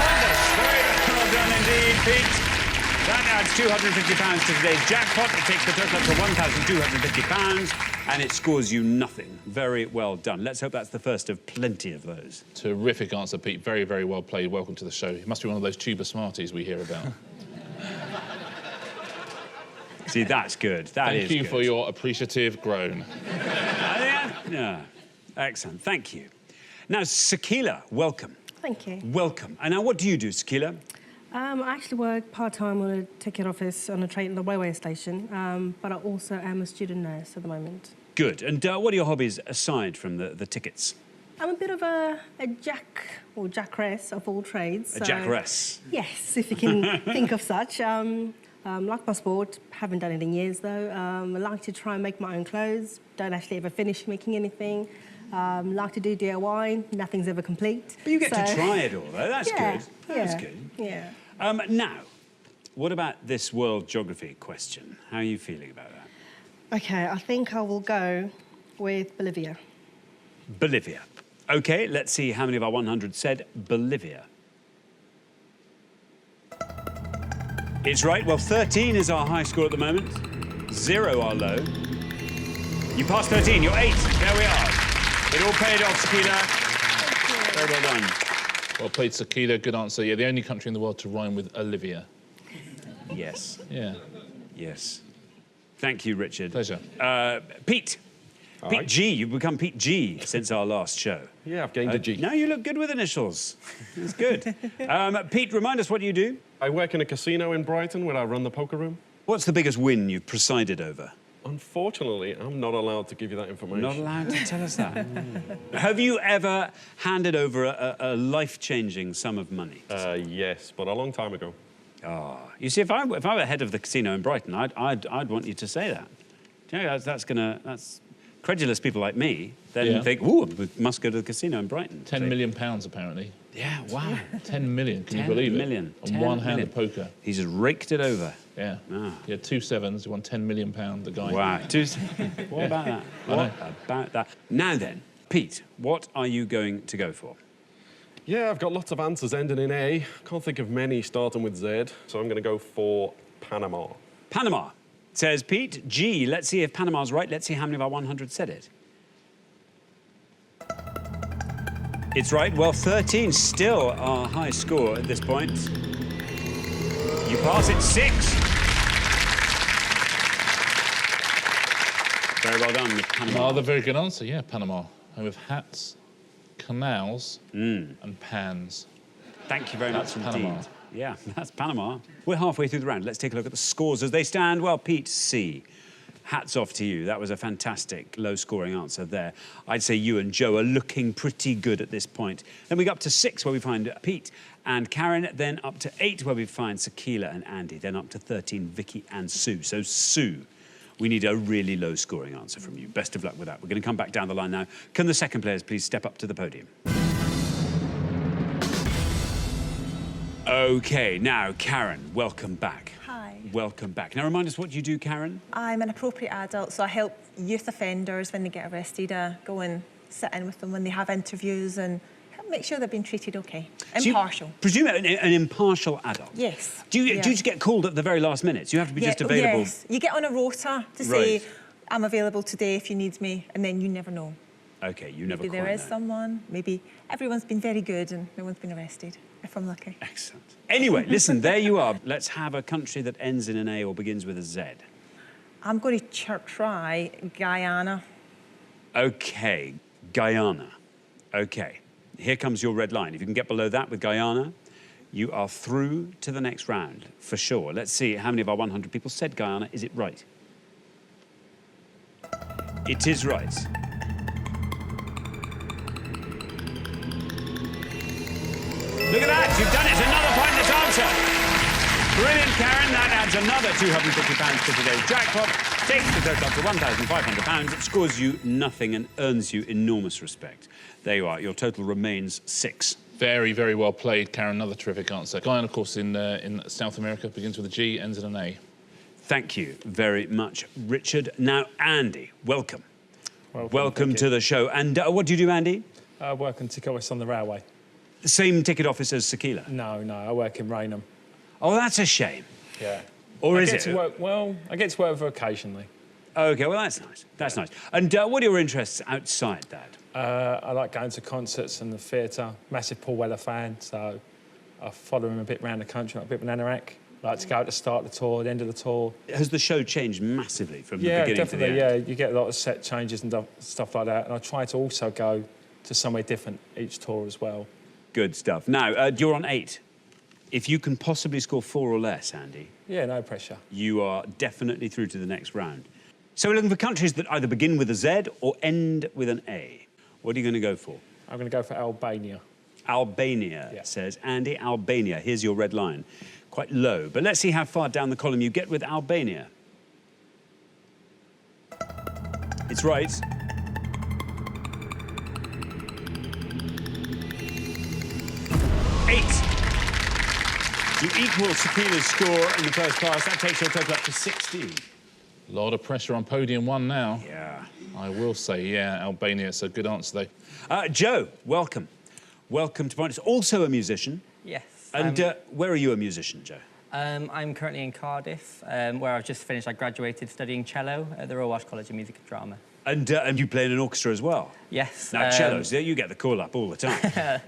Qantas. Very well done indeed, Pete. That adds £250 to today's jackpot. It takes the total up to £1,250, and it scores you nothing. Very well done. Let's hope that's the first of plenty of those. Terrific answer, Pete. Very, very well played. Welcome to the show. It must be one of those tuba smarties we hear about. See, that's good. Thank you for your appreciative groan. Yeah. Excellent. Thank you. Now, Sakila, welcome. Thank you. Welcome. And now, what do you do, Sakila? I actually work part-time on a ticket office on the railway station, but I also am a student nurse at the moment. Good. And what are your hobbies aside from the tickets? I'm a bit of a jackress of all trades. A jackress? Yes, if you can think of such. Like my sport, haven't done it in years though. I like to try and make my own clothes. Don't actually ever finish making anything. Like to do DIY. Nothing's ever complete. But you get to try it all, though. That's good. That's good. Yeah. Now, what about this world geography question? How are you feeling about that? Okay, I think I will go with Bolivia. Bolivia. OK, let's see how many of our 100 said Bolivia. It's right. Well, 13 is our high score at the moment. 0 our low. You passed 13. You're 8. There we are. It all paid off, Sakila. Very well done. Well played, Sakila. Good answer. Yeah, the only country in the world to rhyme with Olivia. Yes. Yeah. Yes. Thank you, Richard. Pleasure. Pete. Pete G. You've become Pete G since our last show. Yeah, I've gained a G. Now you look good with initials. It's good. Pete, remind us what you do. I work in a casino in Brighton where I run the poker room. What's the biggest win you've presided over? Unfortunately, I'm not allowed to give you that information. Not allowed to tell us that. Have you ever handed over a life-changing sum of money? Yes, but a long time ago. Oh, you see, if I were head of the casino in Brighton, I'd want you to say that. Do you know, that's credulous people like me then think, ooh, we must go to the casino in Brighton. £10 million, apparently. Yeah, wow. 10 million, can you believe it? On one hand of poker. He's just raked it over. Yeah. He had 2 sevens, he won £10 million, the guy. Wow. What about that? What about that? Now then, Pete, what are you going to go for? Yeah, I've got lots of answers ending in A. Can't think of many starting with Z, so I'm going to go for Panama. Panama, says Pete. G, let's see if Panama's right. Let's see how many of our 100 said it. It's right. Well, 13 still our high score at this point. You pass it 6. Very well done with Panama. Another very good answer, yeah, Panama. And with hats, canals, and pans. Thank you very much indeed. Panama. Yeah, that's Panama. We're halfway through the round. Let's take a look at the scores as they stand. Well, Pete, C. Hats off to you. That was a fantastic low-scoring answer there. I'd say you and Joe are looking pretty good at this point. Then we go up to 6, where we find Pete and Karen. Then up to 8, where we find Sakila and Andy. Then up to 13, Vicky and Sue. So, Sue, we need a really low-scoring answer from you. Best of luck with that. We're going to come back down the line now. Can the second players please step up to the podium? OK, now, Karen, welcome back. Hi. Welcome back. Now, remind us what you do, Karen. I'm an appropriate adult, so I help youth offenders when they get arrested. I go and sit in with them when they have interviews and help make sure they're being treated OK. Impartial. So presume an impartial adult? Yes. Do you just get called at the very last minute? You have to be just available? Yes. You get on a rota to say, I'm available today if you need me, and then you never know. OK, you never Maybe there is someone, maybe everyone's been very good and no one's been arrested, if I'm lucky. Excellent. Anyway, listen, there you are. Let's have a country that ends in an A or begins with a Z. I'm going to try Guyana. OK, Guyana. OK, here comes your red line. If you can get below that with Guyana, you are through to the next round, for sure. Let's see how many of our 100 people said Guyana. Is it right? It is right. Look at that, you've done it. Another pointless answer. Brilliant, Karen. That adds another £250 to today's jackpot. Takes the total up to £1,500. It scores you nothing and earns you enormous respect. There you are. Your total remains 6. Very, very well played, Karen. Another terrific answer. Guyana, of course, in South America, begins with a G, ends in an A. Thank you very much, Richard. Now, Andy, welcome. Welcome to the show. And what do you do, Andy? I work in ticket office on the railway. The same ticket office as Sakila? No, I work in Raynham. Oh, that's a shame. Yeah. Or I is get it? To work, well, I get to work with her occasionally. OK, well, that's nice. That's nice. And what are your interests outside that? I like going to concerts and the theatre. Massive Paul Weller fan, so I follow him a bit around the country, like a bit of an anorak. Like to go at the start of the tour, the end of the tour. Has the show changed massively from the beginning to the definitely, end? yeah. You get a lot of set changes and stuff like that. And I try to also go to somewhere different each tour as well. Good stuff. Now, you're on 8. If you can possibly score 4 or less, Andy... Yeah, no pressure. You are definitely through to the next round. So we're looking for countries that either begin with a Z or end with an A. What are you going to go for? I'm going to go for Albania. Albania, says Andy. Albania. Here's your red line. Quite low. But let's see how far down the column you get with Albania. It's right. You equal Sakila's score in the first pass. That takes your total up to 16. A lot of pressure on podium 1 now. Yeah. I will say, yeah, Albania. It's a good answer, though. Joe, welcome. Welcome to Pointless. Also a musician. Yes. And where are you a musician, Joe? I'm currently in Cardiff, where I've just finished. I graduated studying cello at the Royal Welsh College of Music and Drama. And you play in an orchestra as well? Yes. Now, cellos, you get the call up all the time.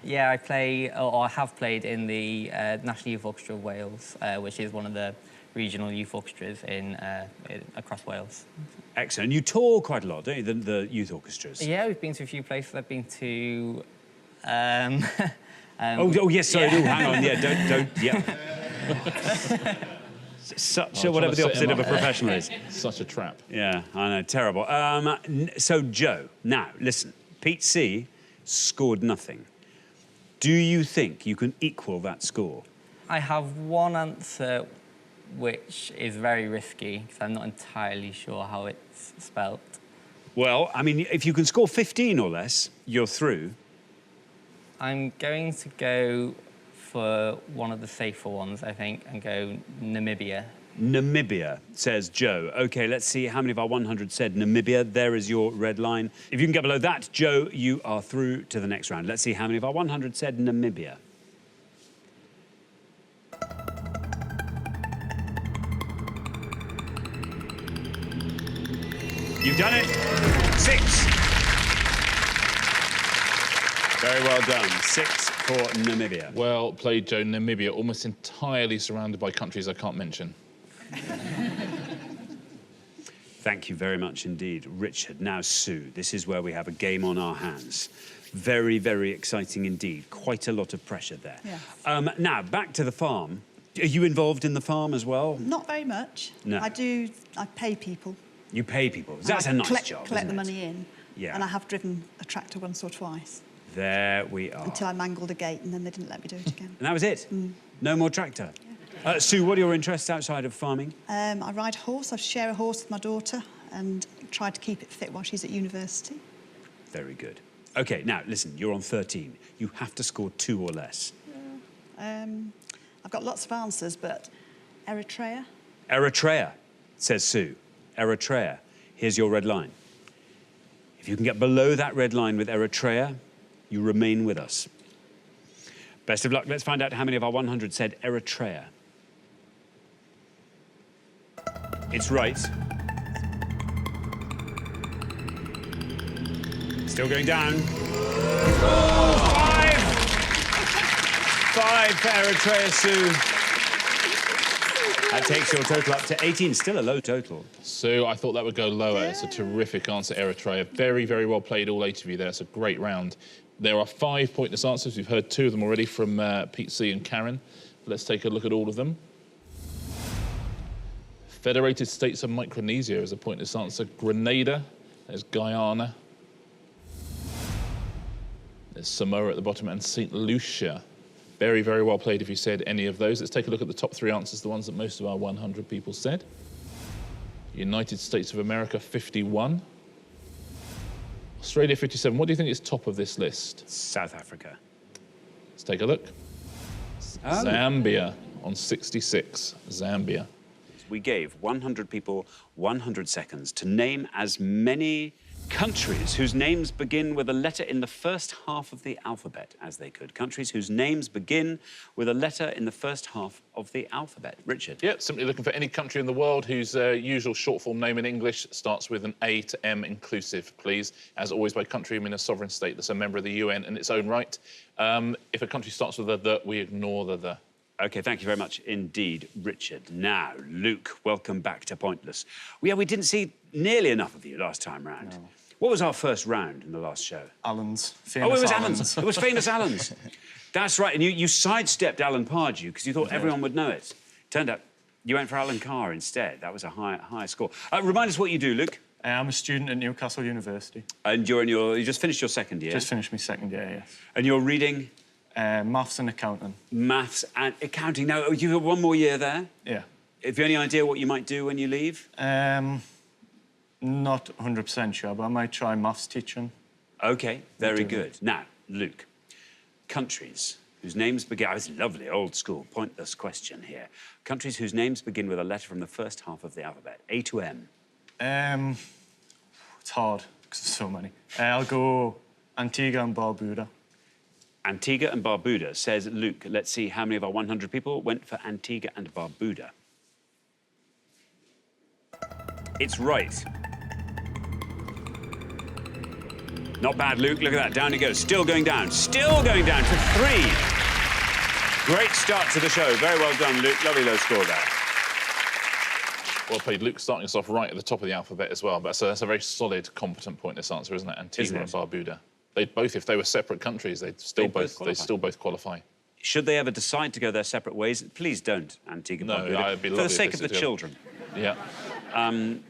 Yeah, I play, or I have played in the National Youth Orchestra of Wales, which is one of the regional youth orchestras across Wales. Excellent. You tour quite a lot, don't you, the youth orchestras? Yeah, we've been to a few places. I've been to... oh, yes, sorry. Yeah. Oh, hang on. Yeah, don't, yeah. Such whatever the opposite of a professional is. Such a trap. Yeah, I know, terrible. So, Joe, now, listen. Pete C scored nothing. Do you think you can equal that score? I have one answer which is very risky, because I'm not entirely sure how it's spelt. Well, I mean, if you can score 15 or less, you're through. I'm going to go for one of the safer ones, I think, and go Namibia. Namibia, says Joe. OK, let's see how many of our 100 said Namibia. There is your red line. If you can get below that, Joe, you are through to the next round. Let's see how many of our 100 said Namibia. You've done it. 6. Very well done. 6 for Namibia. Well played, Joe. Namibia, almost entirely surrounded by countries I can't mention. Thank you very much indeed, Richard. Now, Sue, this is where we have a game on our hands. Very, very exciting indeed. Quite a lot of pressure there. Yes. Now, back to the farm. Are you involved in the farm as well? Not very much. No. I pay people. You pay people. That's a nice job, Collect isn't the it? money in. Yeah. And I have driven a tractor once or twice. There we are. Until I mangled a gate and then they didn't let me do it again. And that was it? No more tractor? Sue, what are your interests outside of farming? I ride a horse. I share a horse with my daughter and try to keep it fit while she's at university. Very good. OK, now, listen, you're on 13. You have to score 2 or less. I've got lots of answers, but Eritrea? Eritrea, says Sue. Eritrea. Here's your red line. If you can get below that red line with Eritrea, you remain with us. Best of luck. Let's find out how many of our 100 said Eritrea. It's right. Still going down. 5! 5 for Eritrea, Sue. That takes your total up to 18. Still a low total. Sue, I thought that would go lower. It's a terrific answer, Eritrea. Very, very well played, all 8 of you there. It's a great round. There are 5 pointless answers. We've heard 2 of them already from Pete C and Karen. Let's take a look at all of them. Federated States of Micronesia is a pointless answer. Grenada. There's Guyana. There's Samoa at the bottom, and St. Lucia. Very, very well played if you said any of those. Let's take a look at the top 3 answers, the ones that most of our 100 people said. United States of America, 51. Australia, 57. What do you think is top of this list? South Africa. Let's take a look. Oh. Zambia on 66. Zambia. We gave 100 people 100 seconds to name as many countries whose names begin with a letter in the first half of the alphabet as they could. Countries whose names begin with a letter in the first half of the alphabet. Richard? Yeah, simply looking for any country in the world whose usual short form name in English starts with an A to M inclusive, please. As always, by country, I mean a sovereign state that's a member of the UN in its own right. If a country starts with a the, we ignore the. OK, thank you very much indeed, Richard. Now, Luke, welcome back to Pointless. Yeah, we didn't see nearly enough of you last time round. No. What was our first round in the last show? Alan's. Famous it was Alan's. It was famous Alan's. That's right, and you sidestepped Alan Pardew because you thought everyone would know it. Turned out you went for Alan Carr instead. That was a high score. Remind us what you do, Luke. I'm a student at Newcastle University. And you just finished your second year? Just finished my second year, yes. And you're reading? Maths and accounting. Maths and accounting. Now, you have one more year there? Yeah. Have you any idea what you might do when you leave? Not 100% sure, but I might try maths teaching. OK, very good. Now, Luke, countries whose names begin... Oh, it's lovely, old school, pointless question here. Countries whose names begin with a letter from the first half of the alphabet, A to M. It's hard, because there's so many. I'll go Antigua and Barbuda. Antigua and Barbuda, says Luke. Let's see how many of our 100 people went for Antigua and Barbuda. It's right. Not bad, Luke. Look at that. Down he goes. Still going down. Still going down to 3. Great start to the show. Very well done, Luke. Lovely low score there. Well played, Luke, starting us off right at the top of the alphabet as well. But that's a very solid, competent, pointless answer, isn't it? Antigua and Barbuda. They'd both, if they were separate countries, they'd still both qualify. Should they ever decide to go their separate ways, please don't, Antigua and Barbuda. It'd be for the sake of the children. Yeah.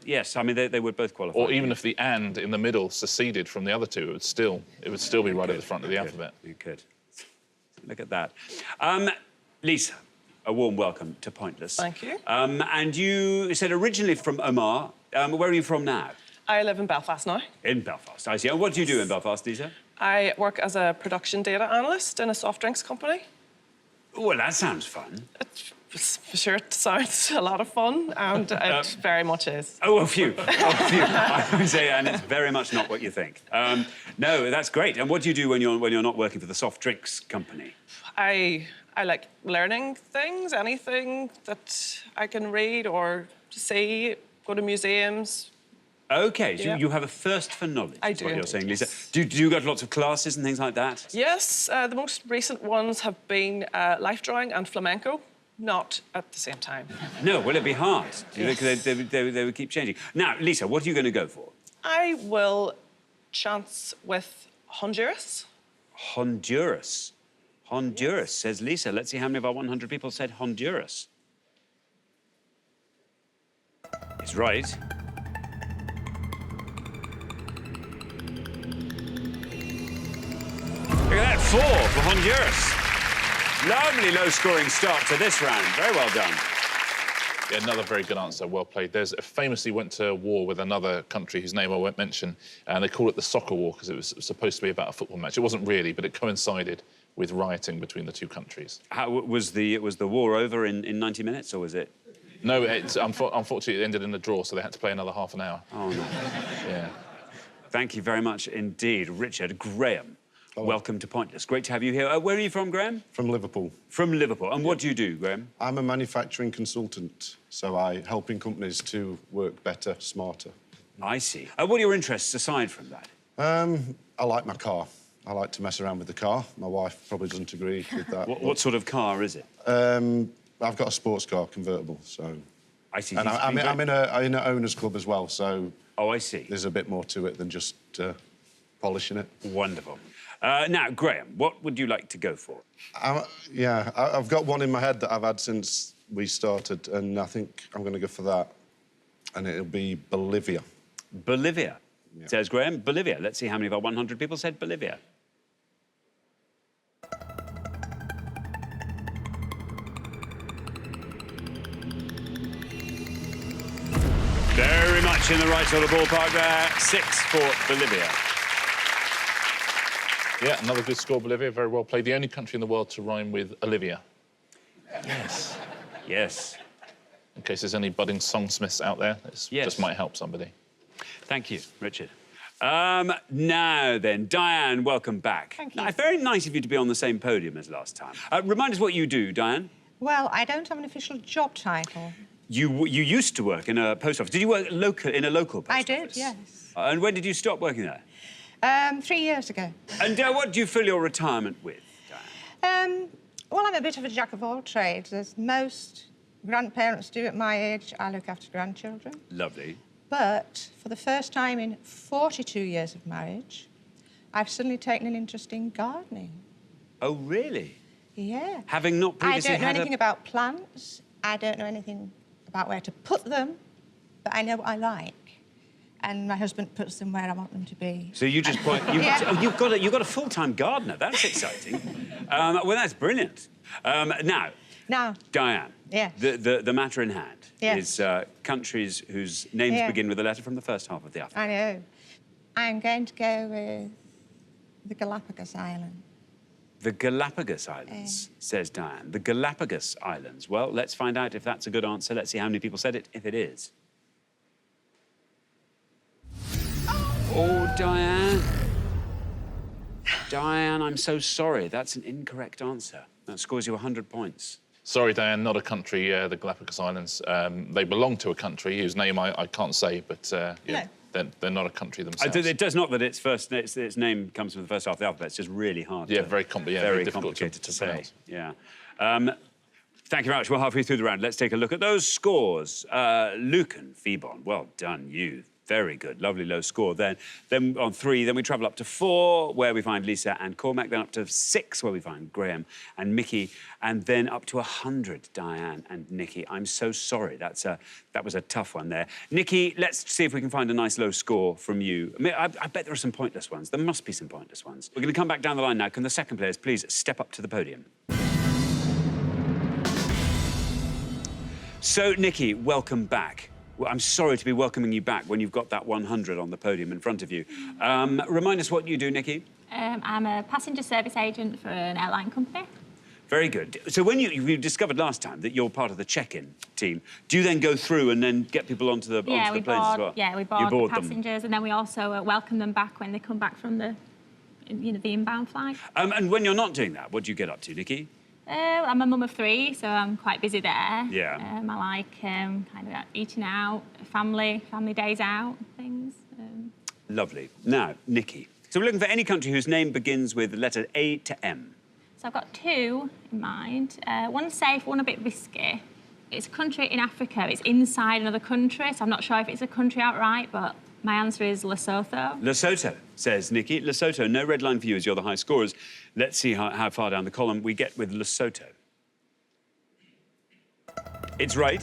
Yes, I mean, they would both qualify. Or even if the and in the middle seceded from the other two, it would still be right at the front of the alphabet. You could. Look at that. Lisa, a warm welcome to Pointless. Thank you. And you said originally from Omagh. Where are you from now? I live in Belfast now. In Belfast, I see. And what do you do in Belfast, Lisa? I work as a production data analyst in a soft drinks company. Well, that sounds fun. For sure, it sounds a lot of fun, and it very much is. Oh, a few. I would say, and it's very much not what you think. No, that's great. And what do you do when you're not working for the soft drinks company? I like learning things, anything that I can read or see, go to museums. OK, so you have a thirst for knowledge, I is do. what you're saying, Lisa. Do you go to lots of classes and things like that? Yes, the most recent ones have been life drawing and flamenco, not at the same time. No, will it be hard? Yes. They would keep changing. Now, Lisa, what are you going to go for? I will chance with Honduras. Honduras. Honduras, says Lisa. Let's see how many of our 100 people said Honduras. It's right. Look at that, 4 for Honduras. Lovely low-scoring start to this round. Very well done. Yeah, another very good answer. Well played. There's famously went to war with another country whose name I won't mention, and they call it the soccer war because it was supposed to be about a football match. It wasn't really, but it coincided with rioting between the two countries. How was the war over in 90 minutes, or was it? No, unfortunately, it ended in a draw, so they had to play another half an hour. Oh, no. Yeah. Thank you very much indeed, Richard. Graham, welcome to Pointless. Great to have you here. Where are you from, Graham? From Liverpool. From Liverpool. And what do you do, Graham? I'm a manufacturing consultant, so I helping companies to work better, smarter. I see. What are your interests aside from that? I like my car. I like to mess around with the car. My wife probably doesn't agree with that. What sort of car is it? I've got a sports car, convertible, so... I see. And I'm in an owner's club as well, so... Oh, I see. There's a bit more to it than just polishing it. Wonderful. Now, Graham, what would you like to go for? I've got one in my head that I've had since we started, and I think I'm going to go for that. And it'll be Bolivia. Bolivia, says Graham. Bolivia. Let's see how many of our 100 people said Bolivia. Very much in the right sort of ballpark there. 6 for Bolivia. Yeah, another good score, Bolivia. Very well played. The only country in the world to rhyme with Olivia. Yes. Yes. In case there's any budding songsmiths out there, this just might help somebody. Thank you, Richard. Now then, Diane, welcome back. Thank you. Now, very nice of you to be on the same podium as last time. Remind us what you do, Diane. Well, I don't have an official job title. You used to work in a post office. Did you work in a local post office? I did, yes. And when did you stop working there? 3 years ago. And what do you fill your retirement with, Diane? Well, I'm a bit of a jack of all trades. As most grandparents do at my age, I look after grandchildren. Lovely. But for the first time in 42 years of marriage, I've suddenly taken an interest in gardening. Oh, really? Yeah. Having not previously I don't know had anything about plants. I don't know anything about where to put them, but I know what I like. And my husband puts them where I want them to be. So you just point... you've got a full-time gardener. That's exciting. Well, that's brilliant. Now, Diane, yes. the matter in hand Yes. is countries whose names Yeah. begin with a letter from the first half of the alphabet. I know. I'm going to go with the Galapagos Islands. The Galapagos Islands, says Diane. The Galapagos Islands. Well, let's find out if that's a good answer. Let's see how many people said it, if it is. Oh, Diane. Diane, I'm so sorry. That's an incorrect answer. That scores you 100 points. Sorry, Diane, not a country, the Galapagos Islands. They belong to a country whose name I can't say, but yeah, they're not a country themselves. It does not that its name comes from the first half of the alphabet. It's just really hard. Yeah, to, very very difficult complicated to say. pronounce. Yeah. Thank you very much. We're halfway through the round. Let's take a look at those scores. Lucan, Phoebon, well done, you. Very good, lovely low score. Then on 3, then we travel up to 4, where we find Lisa and Cormac. Then up to 6, where we find Graham and Mickey, and then up to 100, Diane and Nikki. I'm so sorry. That was a tough one there. Nikki, let's see if we can find a nice low score from you. I mean, I bet there are some pointless ones. There must be some pointless ones. We're going to come back down the line now. Can the second players please step up to the podium? So, Nikki, welcome back. Well, I'm sorry to be welcoming you back when you've got that 100 on the podium in front of you. Remind us what you do, Nikki. I'm a passenger service agent for an airline company. Very good. So when you discovered last time that you're part of the check-in team, do you then go through and then get people onto the planes as well? Yeah, we board the passengers, and then we also welcome them back when they come back from the inbound flight. And when you're not doing that, what do you get up to, Nikki? I'm a mum of 3, so I'm quite busy there. Yeah. I like kind of eating out, family days out, things. Lovely. Now, Nikki. So we're looking for any country whose name begins with the letter A to M. So I've got 2 in mind. One safe, one a bit risky. It's a country in Africa. It's inside another country, so I'm not sure if it's a country outright, but my answer is Lesotho. Lesotho, says Nikki. Lesotho, no red line for you as you're the high scorers. Let's see how far down the column we get with Lesotho. It's right.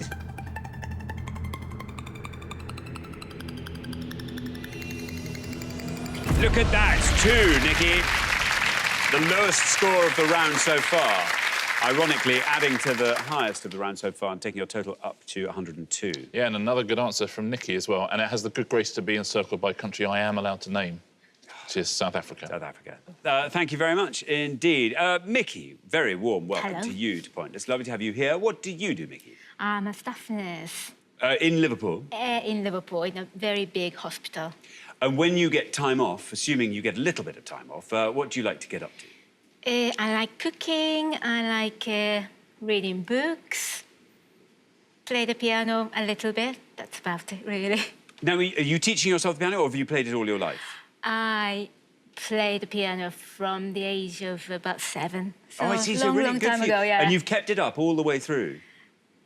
Look at that, 2, Nikki. The lowest score of the round so far. Ironically, adding to the highest of the round so far and taking your total up to 102. Yeah, and another good answer from Nikki as well. And it has the good grace to be encircled by a country I am allowed to name, which is South Africa. South Africa. Thank you very much indeed. Mickey, very warm welcome Hello. to you to Point. It's lovely to have you here. What do you do, Mickey? I'm a staff nurse In Liverpool. in Liverpool in a very big hospital. And when you get time off, assuming you get a little bit of time off, what do you like to get up to? I like cooking, I like reading books, play the piano a little bit. That's about it, really. Now, are you teaching yourself the piano, or have you played it all your life? I played the piano from the age of about 7. So I see. So long, really long good time for you. ago, yeah. And you've kept it up all the way through?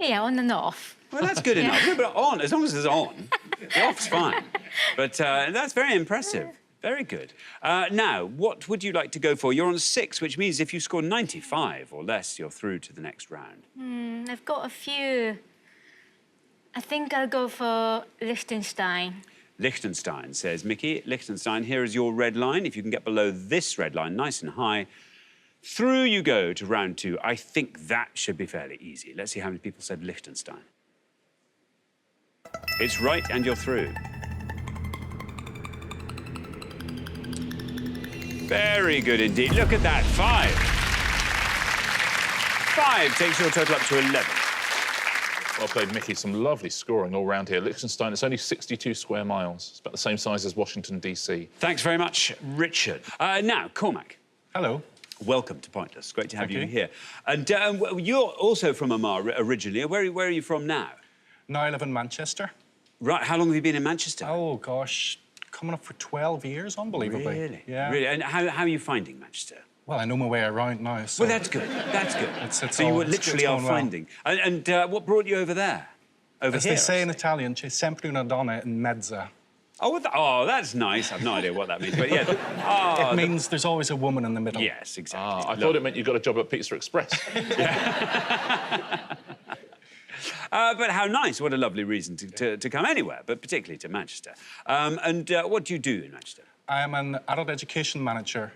Yeah, on and off. Well, that's good enough. Yeah. No, but on, as long as it's on, the off's fine. But that's very impressive. Very good. Now, what would you like to go for? You're on 6, which means if you score 95 or less, you're through to the next round. I've got a few. I think I'll go for Liechtenstein. Liechtenstein, says Mickey. Liechtenstein, here is your red line. If you can get below this red line, nice and high, through you go to round 2. I think that should be fairly easy. Let's see how many people said Liechtenstein. It's right, and you're through. Very good indeed. Look at that, 5. 5 takes your total up to 11. Well played, Mickey. Some lovely scoring all round here. Liechtenstein, it's only 62 square miles. It's about the same size as Washington, D.C. Thanks very much, Richard. Now, Cormac. Hello. Welcome to Pointless. Great to have Thank you you. here. And you're also from Armagh originally. Where are you from now? Now I live in Manchester. Right. How long have you been in Manchester? Oh, gosh. Coming up for 12 years, unbelievably. Really? Yeah. Really? And how are you finding Manchester? Well, I know my way around now, so... Well, that's good. That's good. It's So you all- were it's literally are going well. finding. And what brought you over there? Over As here? they say in Italian, c'è sempre una donna in mezza. Oh, that's nice. I've no idea what that means, but yeah. Oh, It means there's always a woman in the middle. Yes, exactly. I thought it meant you got a job at Pizza Express. But how nice. What a lovely reason to come anywhere, but particularly to Manchester. And what do you do in Manchester? I'm an adult education manager.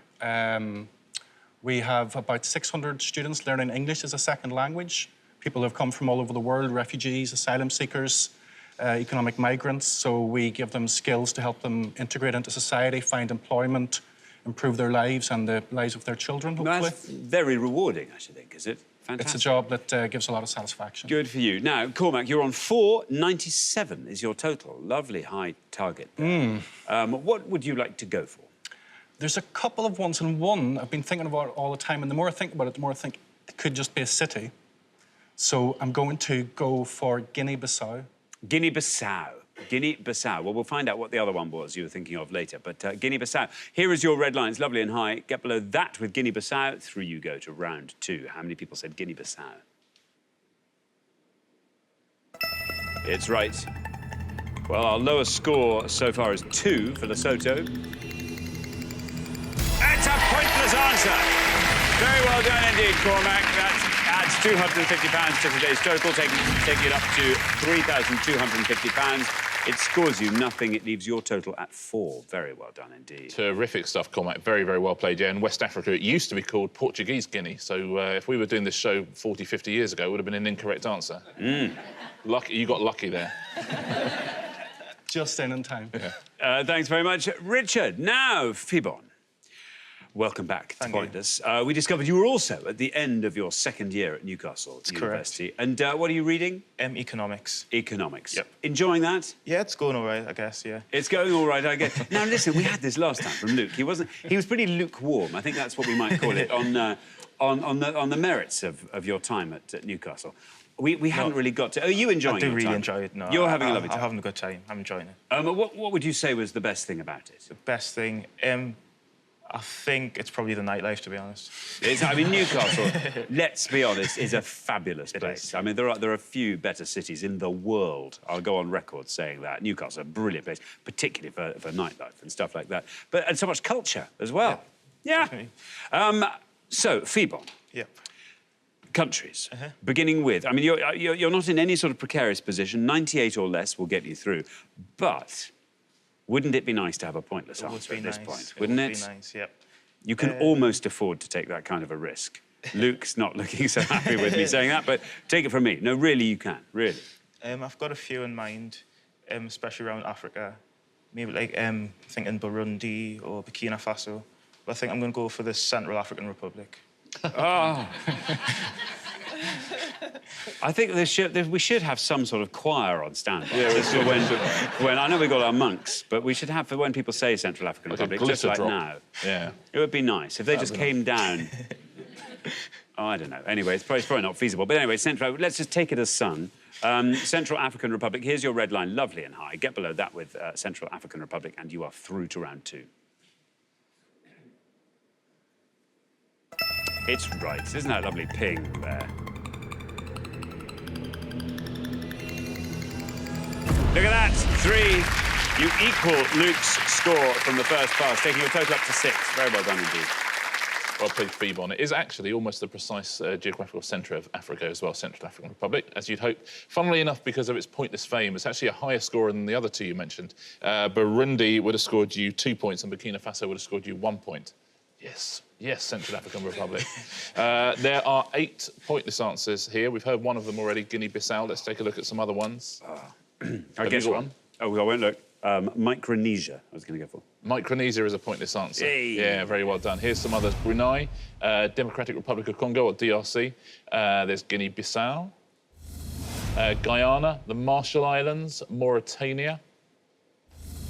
We have about 600 students learning English as a second language. People who have come from all over the world, refugees, asylum seekers, economic migrants. So we give them skills to help them integrate into society, find employment, improve their lives and the lives of their children, hopefully. That's very rewarding, I should think, is it? Fantastic. It's a job that gives a lot of satisfaction. Good for you. Now, Cormac, you're on 497 is your total. Lovely high target there. What would you like to go for? There's a couple of ones, and one I've been thinking about all the time, and the more I think about it, the more I think it could just be a city. So I'm going to go for Guinea-Bissau. Guinea-Bissau. Guinea-Bissau. Well, we'll find out what the other one was you were thinking of later. But Guinea-Bissau. Here is your red line. It's lovely and high. Get below that with Guinea-Bissau. Through you go to round 2. How many people said Guinea-Bissau? It's right. Well, our lowest score so far is 2 for Lesotho. That's a pointless answer. Very well done indeed, Cormac. That adds £250 to today's total, taking it up to £3,250. It scores you nothing. It leaves your total at 4. Very well done indeed. Terrific stuff, Cormac. Very, very well played. Yeah, in West Africa, it used to be called Portuguese Guinea. So if we were doing this show 40, 50 years ago, it would have been an incorrect answer. Lucky, you got lucky there. Just in time. Yeah. Thanks very much, Richard. Now, Fibon. Welcome back to Pointless. We discovered you were also at the end of your second year at Newcastle University. And what are you reading? Economics. Economics. Yep. Enjoying that? Yeah, it's going all right, I guess, yeah. It's going all right, I guess. Now, listen, we had this last time from Luke. He was pretty lukewarm. I think that's what we might call it on the merits of your time at Newcastle. We haven't really got to... Are you enjoying it? I do really enjoy it, no. You're having a lovely time? I'm having a good time. I'm enjoying it. What would you say was the best thing about it? The best thing... I think it's probably the nightlife, to be honest. I mean, Newcastle, let's be honest, is a fabulous place. I mean, there are a few better cities in the world. I'll go on record saying that. Newcastle, a brilliant place, particularly for nightlife and stuff like that. And so much culture as well. Yeah. So, Fibon. Yep. Countries, beginning with... I mean, you're not in any sort of precarious position. 98 or less will get you through. But... wouldn't it be nice to have a pointless answer at this point, wouldn't it? It would be nice, yep. You can almost afford to take that kind of a risk. Luke's not looking so happy with me saying that, but take it from me. No, really, you can, really. I've got a few in mind, especially around Africa. Maybe like thinking Burundi or Burkina Faso. But I think I'm going to go for the Central African Republic. Oh. I think we should have some sort of choir on standby. Yeah, just for when I know we've got our monks, but we should have for when people say Central African Republic, just like now. Yeah. It would be nice if they just came down. Oh, I don't know. Anyway, it's probably not feasible. But anyway, let's just take it as sung. Central African Republic, here's your red line, lovely and high. Get below that with Central African Republic, and you are through to round 2. It's right. Isn't that a lovely ping there? Look at that, 3. You equal Luke's score from the first pass, taking your total up to 6. Very well done indeed. Well played, Fibon. It is actually almost the precise geographical centre of Africa as well, Central African Republic, as you'd hope. Funnily enough, because of its pointless fame, it's actually a higher score than the other 2 you mentioned. Burundi would have scored you 2 points and Burkina Faso would have scored you 1 point. Yes, Central African Republic. There are 8 pointless answers here. We've heard one of them already, Guinea-Bissau. Let's take a look at some other ones. I guess one. Oh, I won't look. Micronesia, I was going to go for. Micronesia is a pointless answer. Hey. Yeah, very well done. Here's some others. Brunei, Democratic Republic of Congo, or DRC. There's Guinea-Bissau. Guyana, the Marshall Islands, Mauritania.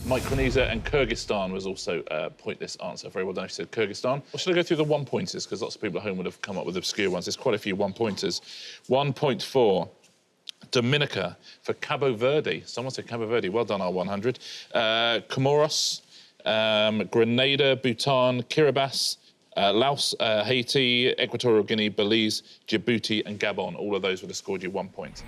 Micronesia and Kyrgyzstan was also a pointless answer. Very well done if you said Kyrgyzstan. Or should I go through the one-pointers? Because lots of people at home would have come up with obscure ones. There's quite a few one-pointers. 1.4. Dominica for Cabo Verde. Someone said Cabo Verde. Well done, R100. Comoros, Grenada, Bhutan, Kiribati, Laos, Haiti, Equatorial Guinea, Belize, Djibouti and Gabon. All of those would have scored you 1 point.